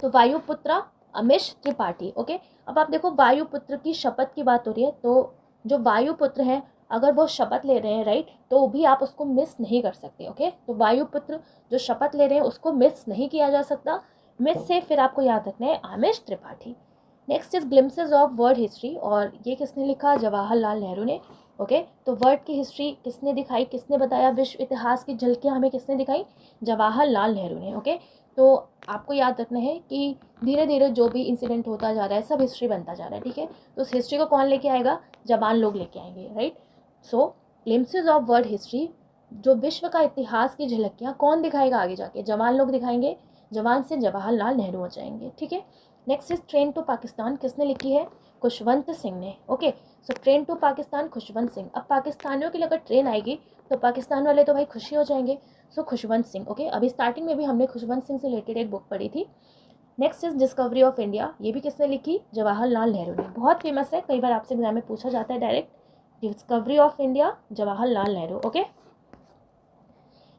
तो वायुपुत्रा अमिश त्रिपाठी, ओके। अब आप देखो, वायुपुत्र की शपथ की बात हो रही है, तो जो वायुपुत्र हैं अगर वो शपथ ले रहे हैं, राइट, तो भी आप उसको मिस नहीं कर सकते, ओके। तो वायुपुत्र जो शपथ ले रहे हैं उसको मिस नहीं किया जा सकता। मिस से फिर आपको याद रखना है Amish Tripathi. Next is glimpses of world history, और ये किसने लिखा? जवाहरलाल नेहरू ने, ओके। तो वर्ल्ड की हिस्ट्री किसने दिखाई, किसने बताया? विश्व इतिहास की झलकियाँ हमें किसने दिखाई? जवाहरलाल नेहरू ने, ओके। तो आपको याद रखना है कि धीरे धीरे जो भी इंसिडेंट होता जा रहा है सब हिस्ट्री बनता जा रहा है, ठीक है। तो उस हिस्ट्री को कौन लेके आएगा? जवान लोग लेके आएंगे, right. So glimpses of world history, जो विश्व का इतिहास की झलकियाँ कौन दिखाएगा आगे जाके? जवान लोग दिखाएंगे। जवान से जवाहरलाल नेहरू हो जाएंगे, ठीक है। Next is train to Pakistan, किसने लिखी है? खुशवंत सिंह ने, okay. So train to Pakistan, Khushwant Singh. अब पाकिस्तानियों के लिए अगर ट्रेन आएगी तो पाकिस्तान वाले तो भाई खुशी हो जाएंगे। सो खुशवंत सिंह, ओके। अभी स्टार्टिंग में भी हमने खुशवंत सिंह से रिलेटेड एक बुक पढ़ी थी। Next is discovery of India, ये भी किसने लिखी? जवाहरलाल नेहरू ने, बहुत फेमस है, कई बार आपसे एग्जाम में पूछा जाता है direct. Discovery of India, Jawaharlal Nehru, okay.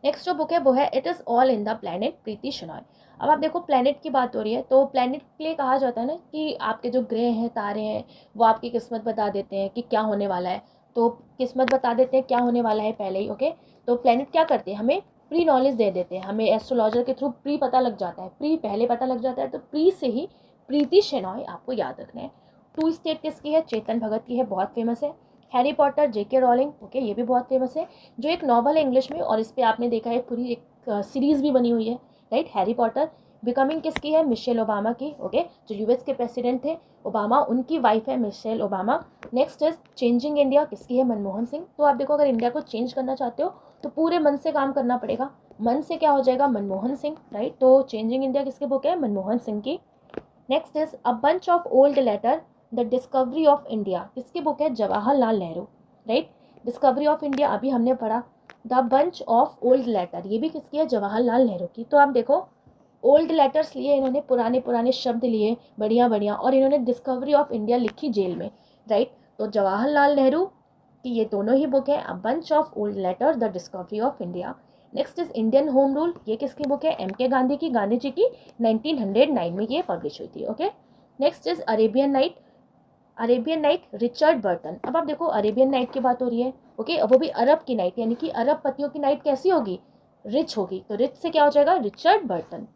Next जो बुक है वो है it is all in the planet, Preeti Shenoy. अब आप देखो, प्लैनेट की बात हो रही है, तो प्लैनेट के लिए कहा जाता है ना कि आपके जो ग्रह हैं, तारे हैं, वो आपकी किस्मत बता देते हैं कि क्या होने वाला है। तो किस्मत बता देते हैं क्या होने वाला है पहले ही, ओके। तो प्लैनेट क्या करते हैं? हमें प्री नॉलेज दे देते हैं, हमें एस्ट्रोलॉजर के थ्रू प्री पता लग जाता है, प्री पहले पता लग जाता है। तो प्री से ही प्रीति शेनॉय आपको याद रखना है। टू स्टेट किसकी है? चेतन भगत की है, बहुत फेमस है। हैरी पॉटर, जेके रॉलिंग, ओके, ये भी बहुत फेमस है, जो एक नॉवल है इंग्लिश में, और इस पर आपने देखा है पूरी एक सीरीज भी बनी हुई है, राइट। Harry Potter. बिकमिंग किसकी है? मिशेल ओबामा की, ओके। जो यूएस के प्रेसिडेंट थे ओबामा, उनकी वाइफ है Michelle Obama. Next is changing India, किसकी है? मनमोहन सिंह। तो आप देखो, अगर इंडिया को चेंज करना चाहते हो तो पूरे मन से काम करना पड़ेगा। मन से क्या हो जाएगा? मनमोहन सिंह, राइट। तो चेंजिंग इंडिया किसकी बुक है? मनमोहन सिंह की। Next is a bunch of old letter, the discovery of India, किसकी बुक है? Jawaharlal Nehru, right. Discovery of India अभी हमने पढ़ा। The bunch of old letter, ये भी किसकी है? जवाहरलाल नेहरू की। तो आप देखो, ओल्ड लेटर्स लिए इन्होंने, पुराने पुराने शब्द लिए बढ़िया बढ़िया, और इन्होंने डिस्कवरी ऑफ इंडिया लिखी जेल में, राइट। तो जवाहरलाल नेहरू की ये दोनों ही बुक है, a bunch of old letter, the discovery of India. Next is Indian home rule, ये किसकी बुक है? एम के गांधी की, गांधी जी की, 1909 में ये पब्लिश हुई थी, okay. Next is Arabian night, Arabian night, Richard Burton. अब आप देखो, अरेबियन नाइट की बात हो रही है, ओके, वो भी अरब की नाइट, यानी कि अरब पतियों की नाइट कैसी होगी? रिच होगी। तो रिच से क्या हो जाएगा? Richard Burton.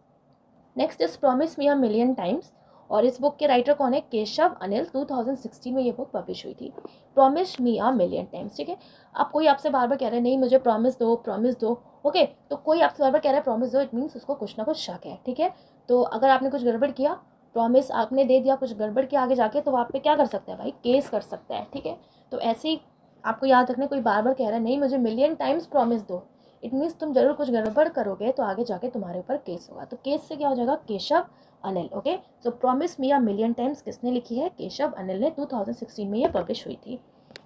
Next is promise me a million times, और इस बुक के राइटर कौन है? केशव अनिल। 2016 में ये बुक पब्लिश हुई थी, promise me a million times, ठीक है। अब कोई आपसे बार बार कह रहा है नहीं मुझे प्रॉमिस दो, प्रॉमिस दो, ओके। तो कोई आपसे बार बार कह रहा है प्रॉमिस दो, इट मीन्स उसको कुछ ना कुछ शक है, ठीक है। तो अगर आपने कुछ गड़बड़ किया, प्रॉमिस आपने दे दिया, कुछ गड़बड़ किया आगे जाके, तो आप पे क्या कर सकता है भाई? केस कर सकता है, ठीक है। तो ऐसे ही आपको याद रखना, कोई बार बार कह रहा है नहीं मुझे मिलियन टाइम्स प्रॉमिस दो, इट मीन्स तुम जरूर कुछ गड़बड़ करोगे तो आगे जाके तुम्हारे ऊपर केस होगा। तो केस से क्या हो जाएगा? Keshav Anil, okay. So promise me a million times किसने लिखी है? केशव अनिल ने, 2016 में ये पब्लिश हुई थी।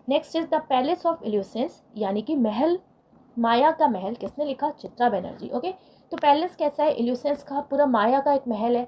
Next is the palace of illusions, यानी कि महल, माया का महल, किसने लिखा? चित्रा बनर्जी, ओके। तो पैलेस कैसा है? इल्यूशंस का पूरा माया का एक महल है,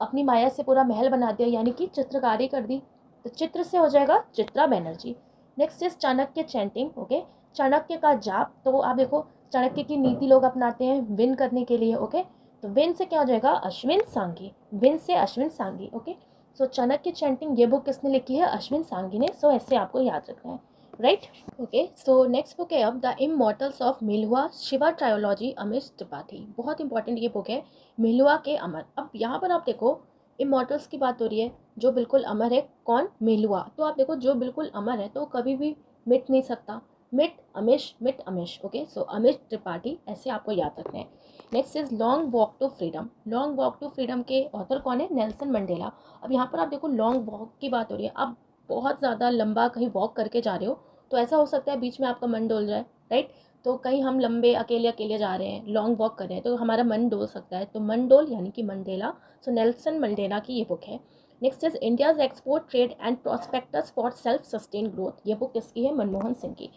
अपनी माया से पूरा महल बना दिया, यानी कि चित्रकारी कर दी, तो चित्र से हो जाएगा Chitra Banerjee. Next is Chanakya chanting, okay, Chanakya का जाप। तो आप देखो, चाणक्य की नीति लोग अपनाते हैं विन करने के लिए, ओके। तो विन से क्या हो जाएगा? अश्विन सांघी, विन से अश्विन सांघी, ओके। सो चाणक्य चैंटिंग ये बुक किसने लिखी है? अश्विन सांघी ने। सो ऐसे आपको याद रखना है, right, okay. So next book है अब the immortals of Meluha, Shiva trilogy, Amish Tripathi. बहुत इंपॉर्टेंट ये बुक है, मिलुआ के अमर। अब यहाँ पर आप देखो, इमॉर्टल्स की बात हो रही है, जो बिल्कुल अमर है, कौन? मिलुआ। तो आप देखो, जो बिल्कुल अमर है तो कभी भी मिट नहीं सकता, मिट अमिश, ओके। सो अमिश त्रिपाठी, ऐसे आपको याद रखना है। Next is long walk to freedom. Long walk to freedom के ऑथर कौन है? Nelson Mandela. अब यहाँ पर आप देखो लॉन्ग वॉक की बात हो रही है, आप बहुत ज़्यादा लंबा कहीं वॉक करके जा रहे हो, तो ऐसा हो सकता है बीच में आपका मन डोल जाए, राइट। तो कहीं हम लंबे अकेले अकेले जा रहे हैं, लॉन्ग वॉक कर रहे हैं, तो हमारा मन डोल सकता है, तो मन डोल यानी कि मंडेला। सो नेल्सन मंडेला की ये बुक है। Next is India's export trade and prospectus for self sustain growth. ये बुक किसकी है? मनमोहन सिंह की।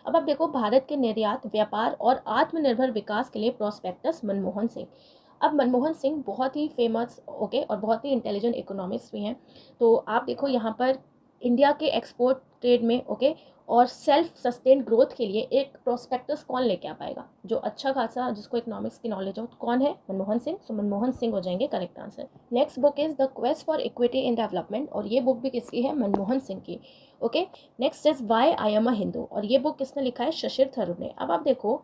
अब आप देखो भारत के निर्यात, व्यापार और आत्मनिर्भर विकास के लिए प्रोस्पेक्टस, मनमोहन सिंह। अब मनमोहन सिंह बहुत ही फेमस, ओके, और बहुत ही इंटेलिजेंट इकोनॉमिस्ट भी हैं। तो आप देखो यहाँ पर इंडिया के एक्सपोर्ट ट्रेड में, ओके, और सेल्फ सस्टेन ग्रोथ के लिए एक प्रोस्पेक्टस कौन लेके आ पाएगा? जो अच्छा खासा, जिसको इकोनॉमिक्स की नॉलेज हो, तो कौन है? मनमोहन सिंह। सो मनमोहन सिंह हो जाएंगे correct answer. Next book is the quest for equity in development, और ये बुक भी किसकी है? मनमोहन सिंह की, okay. Next is why I am a Hindu, और ये बुक किसने लिखा है? शशिर थरूर ने। अब आप देखो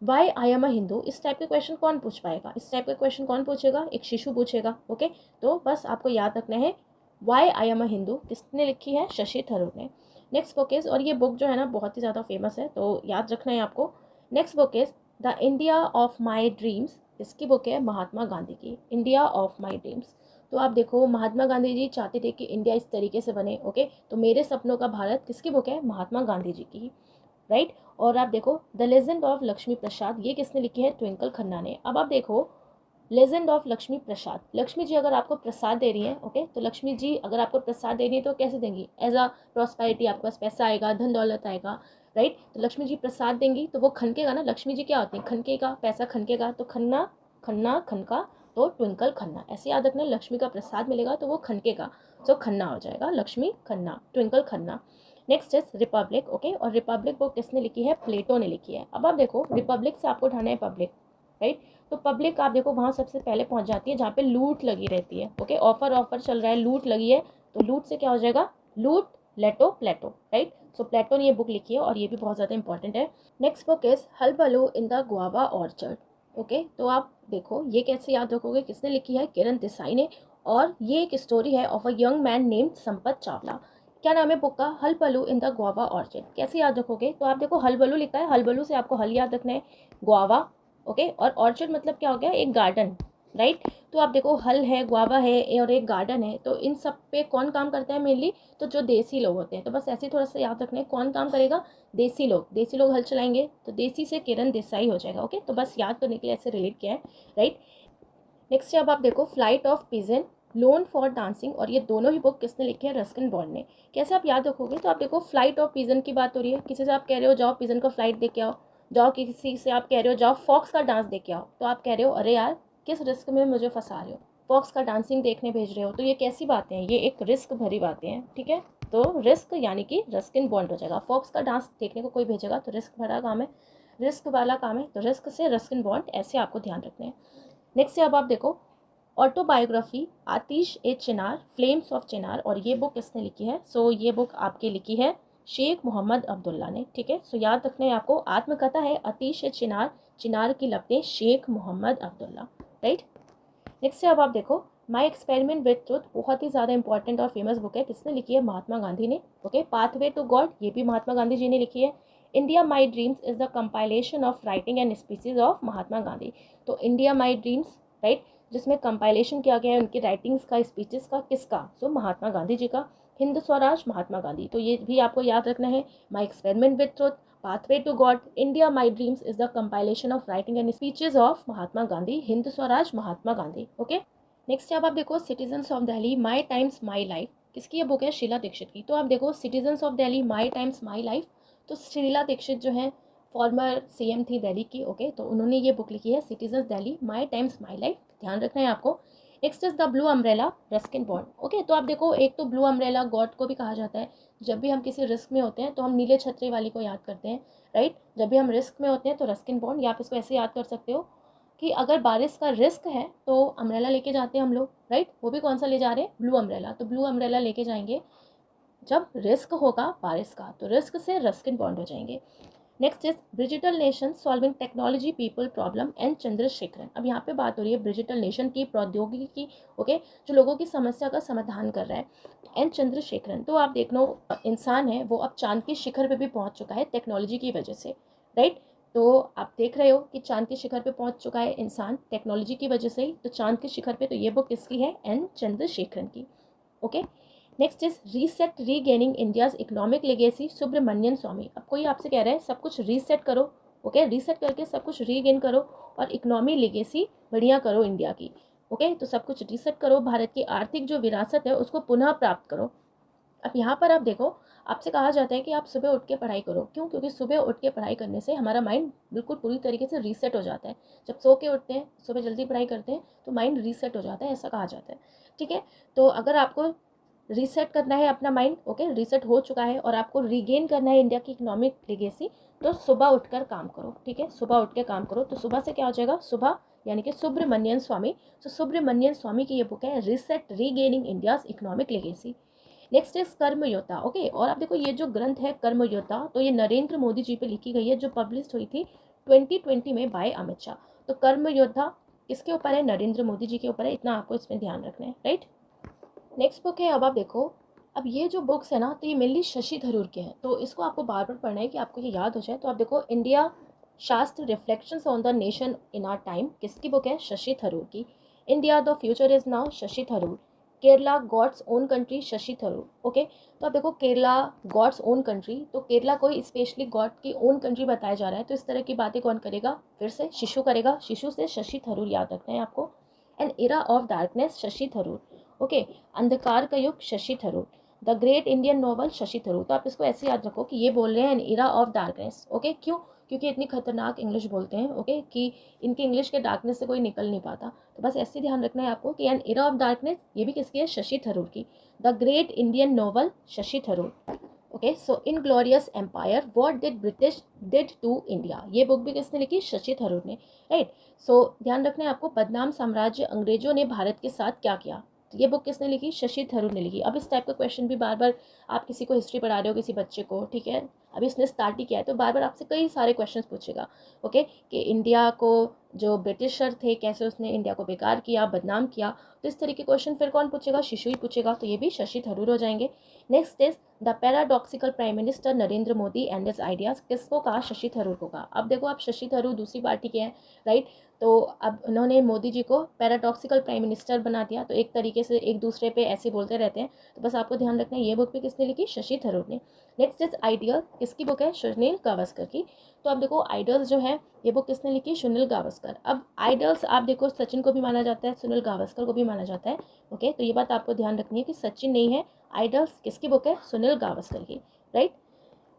why I am a Hindu, इस टाइप के क्वेश्चन कौन पूछ पाएगा? इस टाइप के क्वेश्चन कौन पूछेगा? एक शिशु पूछेगा, ओके। तो बस आपको याद रखना है why I am a Hindu किसने लिखी है? शशि थरूर ने। नेक्स्ट बुक इज, और ये बुक जो है ना बहुत ही ज़्यादा फेमस है, तो याद रखना है आपको। Next book is the India of my dreams, इसकी बुक है महात्मा गांधी की, इंडिया ऑफ माई ड्रीम्स। तो आप देखो महात्मा गांधी जी चाहते थे कि इंडिया इस तरीके से बने, ओके। तो मेरे सपनों का भारत किसकी बुक है? महात्मा गांधी जी की, राइट। और आप देखो द लेजेंड ऑफ लक्ष्मी प्रसाद, ये किसने लिखी है? ट्विंकल खन्ना ने। अब आप देखो लेजेंड ऑफ लक्ष्मी प्रसाद, लक्ष्मी जी अगर आपको प्रसाद दे रही है, ओके, तो लक्ष्मी जी अगर आपको प्रसाद दे रही है तो कैसे देंगी? एज अ प्रॉस्पेरिटी, आपके पास पैसा आएगा, धन दौलत आएगा, राइट। तो लक्ष्मी जी प्रसाद देंगी तो वो खनकेगा ना, लक्ष्मी जी क्या होती है? खनकेगा, पैसा खनकेगा, तो खन्ना, खन्ना, खनका, तो ट्विंकल खन्ना, ऐसे याद रखना। लक्ष्मी का प्रसाद मिलेगा तो वो खनकेगा, तो खन्ना हो जाएगा, Lakshmi Khanna, Twinkle Khanna. Next is Republic, okay, और रिपब्लिक बुक किसने लिखी है? प्लेटो ने लिखी है। अब आप देखो रिपब्लिक से आपको उठाना है पब्लिक, राइट। तो पब्लिक आप देखो वहाँ सबसे पहले पहुँच जाती है जहाँ पे लूट लगी रहती है, ओके। ऑफर चल रहा है, लूट लगी है, तो लूट से क्या हो जाएगा? लूट, लेटो, प्लेटो, राइट। सो प्लेटो ने ये बुक लिखी है और ये भी बहुत ज़्यादा इंपॉर्टेंट है। Next book is hullabaloo in the guava orchard, okay. तो आप देखो ये कैसे याद रखोगे? किसने लिखी है? किरण देसाई ने। और ये एक स्टोरी है of a young man named Sampat Chawla. क्या नाम है बुक का? Hullabaloo in the guava orchard. कैसे याद रखोगे? तो आप देखो हलबलू लिखा है, हलबलू से आपको हल याद रखना है, गुआवा, ओके, और ऑर्चर्ड मतलब क्या हो गया? एक गार्डन, राइट। तो आप देखो हल है, गुआवा है और एक गार्डन है, तो इन सब पे कौन काम करता है मेनली? तो जो देसी लोग होते हैं। तो बस ऐसे ही थोड़ा सा याद रखना है, कौन काम करेगा? देसी लोग, देसी लोग हल चलाएंगे, तो देसी से किरण देसाई हो जाएगा, ओके। तो बस याद करने के लिए ऐसे रिलेट किया है, राइट। नेक्स्ट अब आप देखो flight of pigeon, loan for dancing, और ये दोनों ही बुक किसने लिखे हैं? रस्किन बॉन्ड ने। कैसे आप याद रखोगे? तो आप देखो फ्लाइट ऑफ पिजन की बात हो रही है, किसी से आप कह रहे हो जाओ पिजन का फ्लाइट देख के आओ, जाओ किसी से आप कह रहे हो जाओ फॉक्स का डांस देख के आओ, तो आप कह रहे हो अरे यार किस रिस्क में मुझे फंसा रहे हो, फॉक्स का डांसिंग देखने भेज रहे हो, तो ये कैसी बातें हैं? ये एक रिस्क भरी बातें हैं, ठीक है। तो रिस्क यानी कि रस्किन बॉन्ड हो जाएगा। फॉक्स का डांस देखने को कोई भेजेगा तो रिस्क भरा काम है, रिस्क वाला काम है, तो रिस्क से रस्किन बॉन्ड, ऐसे आपको ध्यान रखना है। नेक्स्ट अब आप देखो autobiography Aatish e Chinar, flames of Chinar, और ये बुक किसने लिखी है? सो ये बुक आपकी लिखी है शेख मोहम्मद अब्दुल्ला ने, ठीक है। सो याद रखना है आपको, आत्मकथा है आतिश ए चिनार, चिनार की लपटें, शेख मोहम्मद अब्दुल्ला, राइट। नेक्स्ट से अब आप देखो माई एक्सपेरिमेंट विद ट्रुथ, बहुत ही ज़्यादा इंपॉर्टेंट और फेमस बुक है, किसने लिखी है? महात्मा गांधी ने, ओके। पाथवे टू गॉड, ये भी महात्मा गांधी जी ने लिखी है। India my dreams is the compilation of writing and speeches of Mahatma Gandhi. तो इंडिया माई ड्रीम्स, राइट, जिसमें कंपाइलेशन किया गया है उनकी राइटिंग्स का, स्पीचेस का, किसका? सो महात्मा गांधी जी का। हिंद स्वराज महात्मा गांधी, तो ये भी आपको याद रखना है। My experiment with truth, pathway to God, India my dreams is the compilation of writing and speeches of Mahatma Gandhi, Hind Swaraj Mahatma Gandhi, okay. Next अब आप देखो citizens of Delhi my times my life, किसकी ये बुक है? शीला दीक्षित की। तो आप देखो citizens of Delhi my times my life, तो शीला दीक्षित जो है फॉर्मर सीएम थी दिल्ली की, ओके। तो उन्होंने ये बुक लिखी है citizens Delhi my times my life, ध्यान रखना है आपको। Next is the blue umbrella, Ruskin bond, okay. तो आप देखो एक तो ब्लू अम्ब्रेला गॉड को भी कहा जाता है, जब भी हम किसी रिस्क में होते हैं तो हम नीले छतरी वाली को याद करते हैं, राइट। जब भी हम रिस्क में होते हैं तो रस्किन बॉन्ड, या आप इसको ऐसे याद कर सकते हो कि अगर बारिश का रिस्क है तो अम्ब्रेला लेके जाते हैं हम लोग, राइट। वो भी कौन सा ले जा रहे हैं? ब्लू अम्ब्रेला, तो ब्लू अम्ब्रेला लेके जाएंगे जब रिस्क होगा बारिश का, तो रिस्क से रस्किन बॉन्ड हो जाएंगे। Next is digital nation solving technology people problem N Chandrasekaran. अब यहाँ पे बात हो रही है डिजिटल नेशन की, प्रौद्योगिकी की, ओके, जो लोगों की समस्या का समाधान कर रहा है, एन चंद्रशेखरन। तो आप देख लो, इंसान है वो अब चांद के शिखर पे भी पहुंच चुका है टेक्नोलॉजी की वजह से, राइट। तो आप देख रहे हो कि चांद के शिखर पे पहुंच चुका है इंसान टेक्नोलॉजी की वजह से ही, तो चांद के शिखर पे, तो ये बुक किसकी है, एन चंद्रशेखरन की, okay. Next is reset regaining India's economic legacy Subramanian Swamy. अब कोई आपसे कह रहा है सब कुछ रीसेट करो, ओके, रीसेट करके सब कुछ रीगेन करो और इकोनॉमी लेगेसी बढ़िया करो इंडिया की, ओके। तो सब कुछ रीसेट करो, भारत की आर्थिक जो विरासत है उसको पुनः प्राप्त करो। अब यहाँ पर आप देखो, आपसे कहा जाता है कि आप सुबह उठ के पढ़ाई करो, क्यों? क्योंकि सुबह उठ के पढ़ाई करने से हमारा माइंड बिल्कुल पूरी तरीके से रीसेट हो जाता है। जब सो के उठते हैं, सुबह जल्दी पढ़ाई करते हैं, तो माइंड रीसेट हो जाता है, ऐसा कहा जाता है, ठीक है। तो अगर आपको रीसेट करना है अपना माइंड, ओके, रीसेट हो चुका है और आपको रीगेन करना है इंडिया की इकोनॉमिक लेगेसी, तो सुबह उठकर काम करो, ठीक है, सुबह उठ के काम करो। तो सुबह से क्या हो जाएगा, सुबह यानी कि सुब्रमण्यन स्वामी। तो सुब्रमण्यन स्वामी की ये बुक है reset regaining India's economic legacy. Next is Karmayoddha, okay. और आप देखो, ये जो ग्रंथ है कर्मयोद्धा, तो ये नरेंद्र मोदी जी पे लिखी गई है, जो पब्लिश हुई थी 2020 में बाय अमित शाह। तो कर्मयोद्धा किसके ऊपर है, नरेंद्र मोदी जी के ऊपर है, इतना आपको इसमें ध्यान रखना है, राइट। नेक्स्ट बुक है, अब आप देखो, अब ये जो बुक्स है ना, तो ये मेनली शशि थरूर के हैं, तो इसको आपको बार बार पढ़ना है कि आपको ये याद हो जाए। तो आप देखो, India Shastra reflections on the nation in our time, किसकी बुक है, शशि थरूर की। India the future is now, Shashi Tharoor. Kerala God's own country, Shashi Tharoor, okay. तो आप देखो, केरला गॉड्स ओन कंट्री, तो केरला को स्पेशली गॉड की ओन कंट्री बताया जा रहा है, तो इस तरह की बातें कौन करेगा, फिर से शिशु करेगा, शिशु से शशि थरूर याद रखना है आपको। An era of darkness, Shashi Tharoor, okay. अंधकार का युग, Shashi Tharoor. The great Indian novel, Shashi Tharoor. तो आप इसको ऐसे याद रखो कि ये बोल रहे हैं an era of darkness, okay. क्यों? क्योंकि इतनी खतरनाक इंग्लिश बोलते हैं, ओके, कि इनकी इंग्लिश के डार्कनेस से कोई निकल नहीं पाता। तो बस ऐसे ध्यान रखना है आपको कि एन एरा ऑफ डार्कनेस ये भी किसकी है, शशि थरूर की। The great Indian novel, Shashi Tharoor, okay. So in glorious empire what did British did to India, ये बुक भी किसने लिखी, शशि थरूर ने, राइट। सो ध्यान रखना है आपको, बदनाम साम्राज्य अंग्रेजों ने भारत के साथ क्या किया, तो ये बुक किसने लिखी, शशि थरूर ने लिखी। अब इस टाइप का क्वेश्चन भी बार बार, आप किसी को हिस्ट्री पढ़ा रहे हो, किसी बच्चे को, ठीक है, अभी इसने स्टार्ट ही किया है, तो बार बार आपसे कई सारे क्वेश्चन पूछेगा, ओके, कि इंडिया को जो ब्रिटिशर थे कैसे उसने इंडिया को बेकार किया, बदनाम किया। तो इस तरह के क्वेश्चन फिर कौन पूछेगा, शिशु ही पूछेगा, तो ये भी शशि थरूर हो जाएंगे। Next is the paradoxical prime minister Narendra Modi and his ideas, किसको कहा, शशि थरूर को कहा। अब देखो, आप शशि थरूर दूसरी पार्टी के हैं, राइट। तो अब उन्होंने मोदी जी को पैराडॉक्सिकल प्राइम मिनिस्टर बना दिया, तो एक तरीके से एक दूसरे पे ऐसे बोलते रहते हैं, तो बस आपको ध्यान रखना है, ये बुक भी किसने लिखी, शशि थरूर ने। नेक्स्ट इज आइडियल, किसकी बुक है, सुनील गावस्कर की। तो अब देखो, आइडल्स जो है, ये बुक किसने लिखी, सुनील गावस्कर। अब आइडल्स आप देखो, सचिन को भी माना जाता है, सुनील गावस्कर को भी माना जाता है, ओके। तो ये बात आपको ध्यान रखनी है कि सचिन नहीं है, आइडल्स किसकी बुक है, सुनील गावस्कर की, right,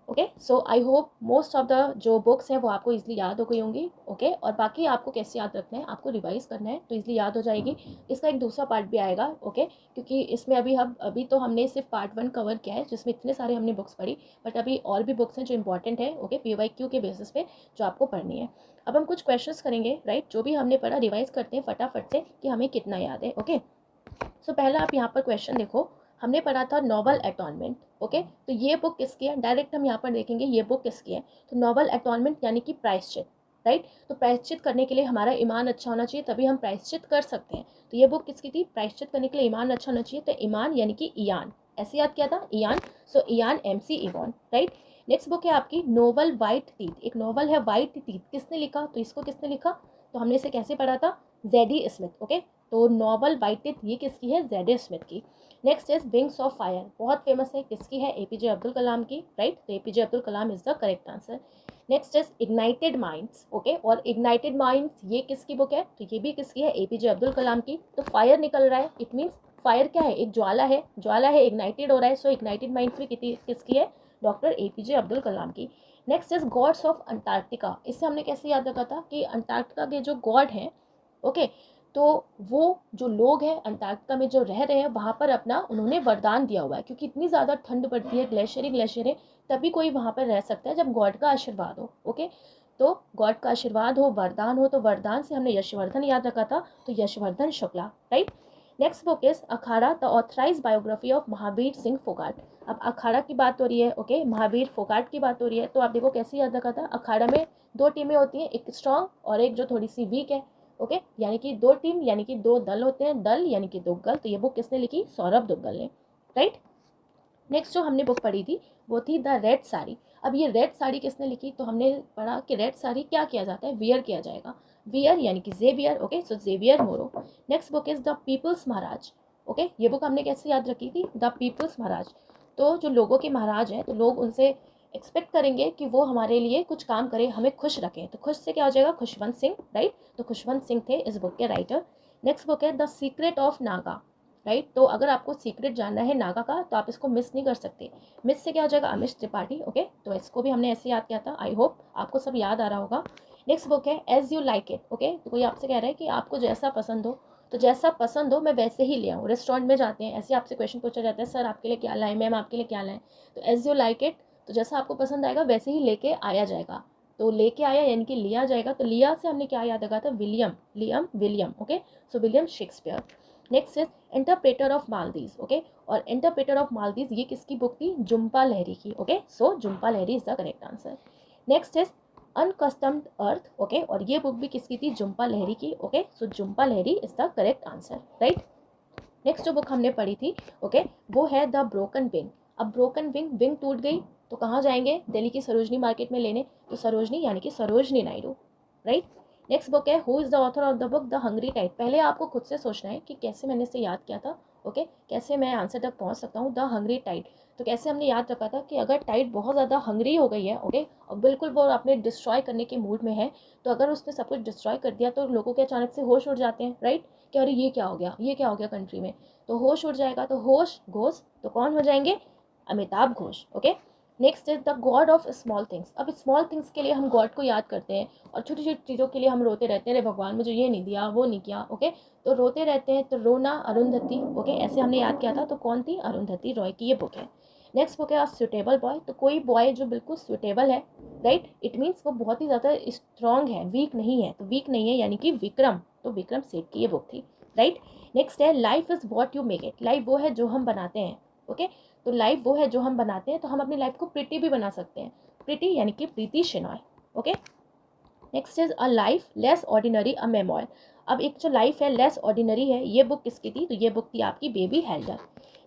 okay. So I hope most of the जो बुक्स हैं वो आपको इजीली याद हो गई होंगी, ओके। और बाकी आपको कैसे याद रखना है, आपको रिवाइज करना है तो इजीली याद हो जाएगी। इसका एक दूसरा पार्ट भी आएगा, ओके, क्योंकि इसमें अभी तो हमने सिर्फ पार्ट 1 कवर किया है, जिसमें इतने सारे हमने बुक्स पढ़ी, बट अभी और भी बुक्स हैं जो इंपॉर्टेंट है, ओके, PYQ के बेसिस पे जो आपको पढ़नी है। अब हम कुछ क्वेश्चंस करेंगे, राइट, जो भी हमने पढ़ा रिवाइज करते हैं फटाफट से कि हमें कितना याद है, ओके। सो पहला आप यहाँ पर क्वेश्चन देखो, हमने पढ़ा था नोबल एटॉनमेंट, ओके। तो ये बुक किसकी है, डायरेक्ट हम यहाँ पर देखेंगे ये बुक किसकी है। तो नोबल एटॉनमेंट यानी कि प्रायश्चित, राइट। तो प्रायश्चित करने के लिए हमारा ईमान अच्छा होना चाहिए, तभी हम प्रायश्चित कर सकते हैं। तो ये बुक किसकी थी, प्रायश्चित करने के लिए ईमान अच्छा होना चाहिए, तो ईमान यानी कि इयान, ऐसे याद किया था, Ian. So Ian MC Ewan, right. Next book है आपकी नोवल वाइट टीथ, एक नोवल है वाइट टीथ, किसने लिखा, तो इसको किसने लिखा, तो हमने इसे कैसे पढ़ा था, जेडी स्मिथ, ओके। तो नोबल वाइट टीथ ये किसकी है, जेडी स्मिथ की। Next is wings of fire, बहुत फेमस है, किसकी है, APJ अब्दुल कलाम की, राइट। तो APJ Abdul Kalam is the correct answer. Next is ignited minds, okay. और इग्नाइटेड माइंड्स ये किसकी बुक है, तो ये भी किसकी है, APJ अब्दुल कलाम की। तो फायर निकल रहा है, इट मीन्स फायर क्या है, एक ज्वाला है, ज्वाला है, इग्नाइटेड हो रहा है, सो इग्नाइटेड माइंड्स भी किसकी है, डॉक्टर APJ अब्दुल कलाम की। Next is God's of Antarctica, इससे हमने कैसे याद रखा था कि अंटार्कटिका के जो गॉड हैं, ओके, तो वो जो लोग हैं अंटार्कटिका में जो रह रहे हैं वहाँ पर अपना उन्होंने वरदान दिया हुआ है, क्योंकि इतनी ज़्यादा ठंड पड़ती है, ग्लेशियर है, तभी कोई वहाँ पर रह सकता है जब गॉड का आशीर्वाद हो, ओके। तो गॉड का आशीर्वाद हो, वरदान हो, तो वरदान से हमने यशवर्धन याद रखा था, तो Yashvardhan Shukla, right. Next book is Akhada the authorise biography of Mahavir Singh Phogat. अब अखाड़ा की बात हो रही है, ओके, महावीर फोगाट की बात हो रही है, तो आप देखो कैसे याद रखा था, अखाड़ा में दो टीमें होती हैं, एक स्ट्रांग और एक जो थोड़ी सी वीक है, ओके, यानी कि दो टीम यानी कि दो दल होते हैं, दल यानी कि दुग्गल। तो ये बुक किसने लिखी, सौरभ दुग्गल ने, राइट। नेक्स्ट जो हमने बुक पढ़ी थी वो थी द रेड साड़ी। अब ये रेड साड़ी किसने लिखी, तो हमने पढ़ा कि रेड साड़ी क्या किया जाता है, वियर किया जाएगा, वियर यानी कि Xavier, okay, so Xavier Moro. Next book is the people's Maharaj, okay, ये बुक हमने कैसे याद रखी थी, द पीपल्स महाराज। तो जो लोगों के महाराज हैं, तो लोग उनसे एक्सपेक्ट करेंगे कि वो हमारे लिए कुछ काम करें, हमें खुश रखें, तो खुश से क्या हो जाएगा, खुशवंत सिंह, राइट। तो खुशवंत सिंह थे इस बुक के राइटर। नेक्स्ट बुक है the secret of Naga, right. तो अगर आपको सीक्रेट जानना है नागा का तो आप इसको मिस नहीं कर सकते, मिस से क्या हो जाएगा, अमिश त्रिपाठी, ओके। तो इसको भी हमने ऐसे याद किया था, आई होप आपको सब याद आ रहा होगा। नेक्स्ट बुक है as you like it, okay. तो कोई आपसे कह रहा है कि आपको जैसा पसंद हो, तो जैसा पसंद हो मैं वैसे ही ले आऊँ। रेस्टोरेंट में जाते हैं, ऐसे आपसे क्वेश्चन पूछा जाता है, सर आपके लिए क्या लाएं, मैम आपके लिए क्या लाएं, तो एज यू लाइक इट, तो जैसा आपको पसंद आएगा वैसे ही लेके आया जाएगा। तो लेके आया यानी कि लिया जाएगा, तो लिया से हमने क्या याद रखा था, William, Liam William, okay, so William Shakespeare. Next is interpreter of Maldives, okay, और इंटरप्रेटर ऑफ मालदीव ये किसकी बुक थी, जुम्पा लहरी की, okay, so Jhumpa Lahiri is the correct answer. Next is unaccustomed earth, okay, और ये बुक भी किसकी थी, जुम्पा लहरी की, okay, so Jhumpa Lahiri is the correct answer, right. Next जो बुक हमने पढ़ी थी, ओके, वो है द ब्रोकन विंग। अब ब्रोकन विंग, विंग टूट गई तो कहाँ जाएंगे, दिल्ली की सरोजनी मार्केट में लेने, तो सरोजनी यानी कि Sarojini Naidu, right. Next book है who is the author of the book the hungry tide. पहले आपको खुद से सोचना है कि कैसे मैंने इसे याद किया था, ओके, कैसे मैं आंसर तक पहुंच सकता हूँ, द हंग्री टाइड। तो कैसे हमने याद रखा था कि अगर टाइड बहुत ज़्यादा हंग्री हो गई है, ओके, और बिल्कुल वो अपने डिस्ट्रॉय करने के मूड में है, तो अगर उसने सब कुछ डिस्ट्रॉय कर दिया तो लोगों के अचानक से होश उड़ जाते हैं, राइट, कि अरे ये क्या हो गया, ये क्या हो गया कंट्री में, तो होश उड़ जाएगा, तो होश घोष, तो कौन हो जाएंगे, Amitabh Ghosh, okay. Next is the God of small things. अब स्मॉल थिंग्स के लिए हम गॉड को याद करते हैं और छोटी छोटी चीज़ों के लिए हम रोते रहते हैं, अरे भगवान मुझे ये नहीं दिया, वो नहीं किया, ओके, तो रोते रहते हैं, तो रोना अरुंधति, ओके, ऐसे हमने याद किया था, तो कौन थी, अरुंधति रॉय की ये बुक है। नेक्स्ट बुक है अ सुटेबल बॉय। तो कोई बॉय जो बिल्कुल सुटेबल है, राइट, इट मीन्स वो बहुत ही ज़्यादा स्ट्रॉन्ग है, वीक नहीं है, तो वीक नहीं है यानी कि विक्रम, तो विक्रम सेठ की ये बुक थी, राइट। नेक्स्ट है life is what you make it. Life वो है जो हम बनाते हैं, ओके, तो लाइफ वो है जो हम बनाते हैं, तो हम अपनी लाइफ को प्रिटी भी बना सकते हैं, प्रिटी यानी कि Preeti Shenoy, okay. Next is a life less ordinary a memoir. अब एक जो लाइफ है लेस ऑर्डिनरी है, ये बुक किसकी थी, तो ये बुक थी आपकी Baby Haldar.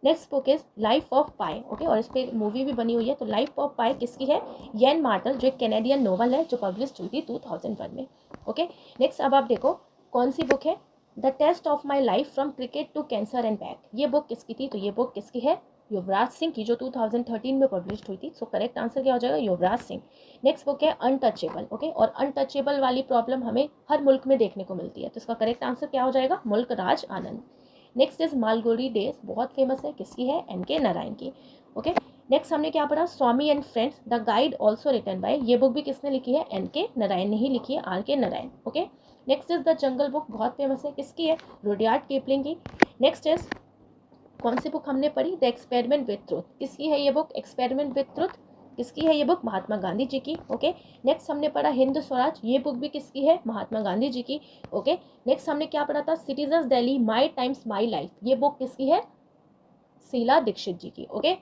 Next book is life of Pi, okay, और इस पर मूवी भी बनी हुई है। तो लाइफ ऑफ पाई किसकी है, यैन मार्टल, जो एक कैनेडियन नोवेल है जो पब्लिश हुई थी 2001 में, ओके। नेक्स्ट अब आप देखो कौन सी बुक है, the test of my life from cricket to cancer and back. ये बुक किसकी थी, तो ये बुक किसकी है, युवराज सिंह की, जो 2013 में पब्लिश हुई थी। सो करेक्ट आंसर क्या हो जाएगा, युवराज सिंह। नेक्स्ट बुक है अनटचेबल, ओके, और अनटचेबल वाली प्रॉब्लम हमें हर मुल्क में देखने को मिलती है, तो इसका करेक्ट आंसर क्या हो जाएगा, मुल्क Raj Anand. Next is Malgudi days, बहुत फेमस है, किसकी है, एन.के. नारायण की, ओके। नेक्स्ट हमने क्या पढ़ा, Swami and friends the guide also written by. ये बुक भी किसने लिखी है, एन.के. नारायण ने ही लिखी है, R K. Narayan, okay. Next is the jungle book, बहुत फेमस है, किसकी है, रुडयार्ड किपलिंग की। नेक्स्ट इज कौन सी बुक हमने पढ़ी, द एक्सपेरिमेंट विथ ट्रुथ, किसकी है ये बुक, एक्सपेरिमेंट विथ ट्रुथ, किसकी है ये बुक, महात्मा गांधी जी की, ओके। नेक्स्ट हमने पढ़ा हिंद स्वराज, ये बुक भी किसकी है, महात्मा गांधी जी की, ओके। नेक्स्ट हमने क्या पढ़ा था, citizens Delhi my times my life, ये बुक किसकी है, शीला दीक्षित जी की, ओके,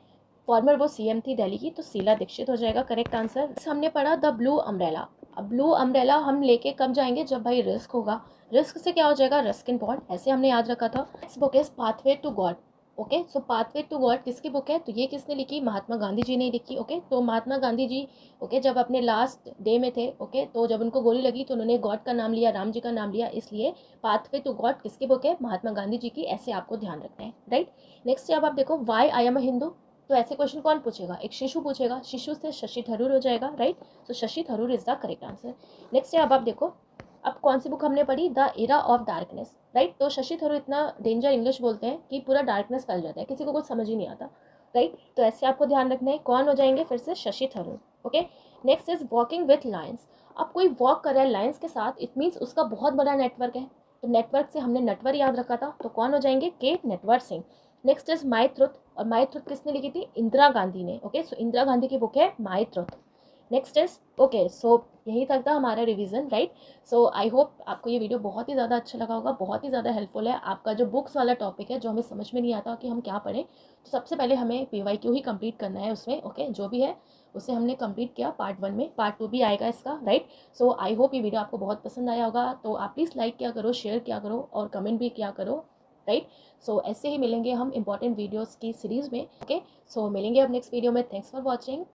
फॉर्मर वो सीएम थी दिल्ली की, तो शीला दीक्षित हो जाएगा करेक्ट आंसर। हमने पढ़ा द ब्लू अम्ब्रेला। अब ब्लू अम्ब्रेला हम लेके कब जाएंगे, जब भाई रिस्क होगा, रिस्क से क्या हो जाएगा, रस्किन बॉन्ड, ऐसे हमने याद रखा था। इस book is pathway to God, okay, so pathway to God किसकी बुक है, तो ये किसने लिखी, महात्मा गांधी जी ने लिखी, ओके। तो महात्मा गांधी जी, ओके, जब अपने लास्ट डे में थे, ओके, तो जब उनको गोली लगी तो उन्होंने गॉड का नाम लिया, राम जी का नाम लिया, इसलिए पाथवे टू गॉड किसकी बुक है, महात्मा गांधी जी की, ऐसे आपको ध्यान रखना है, राइट। नेक्स्ट अब आप देखो why I am a Hindu. तो ऐसे क्वेश्चन कौन पूछेगा, एक शिशु पूछेगा, शिशु से शशि थरूर हो जाएगा, राइट, तो Shashi Tharoor is the correct answer. Next अब आप देखो, अब कौन सी बुक हमने पढ़ी, the era of darkness, right. तो शशि थरूर इतना डेंजर इंग्लिश बोलते हैं कि पूरा डार्कनेस फैल जाता है, किसी को कुछ समझ ही नहीं आता, राइट, तो ऐसे आपको ध्यान रखना है, कौन हो जाएंगे फिर से, Shashi Tharoor, okay. Next is walking with Lions. अब कोई वॉक कर रहा है लायंस के साथ, इट मीन्स उसका बहुत बड़ा नेटवर्क है, तो नेटवर्क से हमने नटवर याद रखा था, तो कौन हो जाएंगे, के Natwar Singh. Next is my truth, और माई ट्रुथ किसने लिखी थी, इंदिरा गांधी ने, ओके, सो इंदिरा गांधी की बुक है माई ट्रुथ। नेक्स्ट इज ओके, सो यहीं तक था हमारा revision, right. So I hope आपको ये वीडियो बहुत ही ज़्यादा अच्छा लगा होगा, बहुत ही ज़्यादा हेल्पफुल है। आपका जो बुक्स वाला टॉपिक है, जो हमें समझ में नहीं आता कि हम क्या पढ़ें, तो सबसे पहले हमें PYQ ही कंप्लीट करना है उसमें, ओके। जो भी है उसे हमने कंप्लीट किया पार्ट 1 में, पार्ट 2 भी आएगा इसका, राइट। सो आई होप ये वीडियो आपको बहुत पसंद आया होगा। तो आप प्लीज़ लाइक किया करो, शेयर किया करो और कमेंट भी किया करो, राइट। सो ऐसे ही मिलेंगे हम इंपॉर्टेंट वीडियोज़ की सीरीज़ में, ओके। सो मिलेंगे अब नेक्स्ट वीडियो में। Thanks for watching.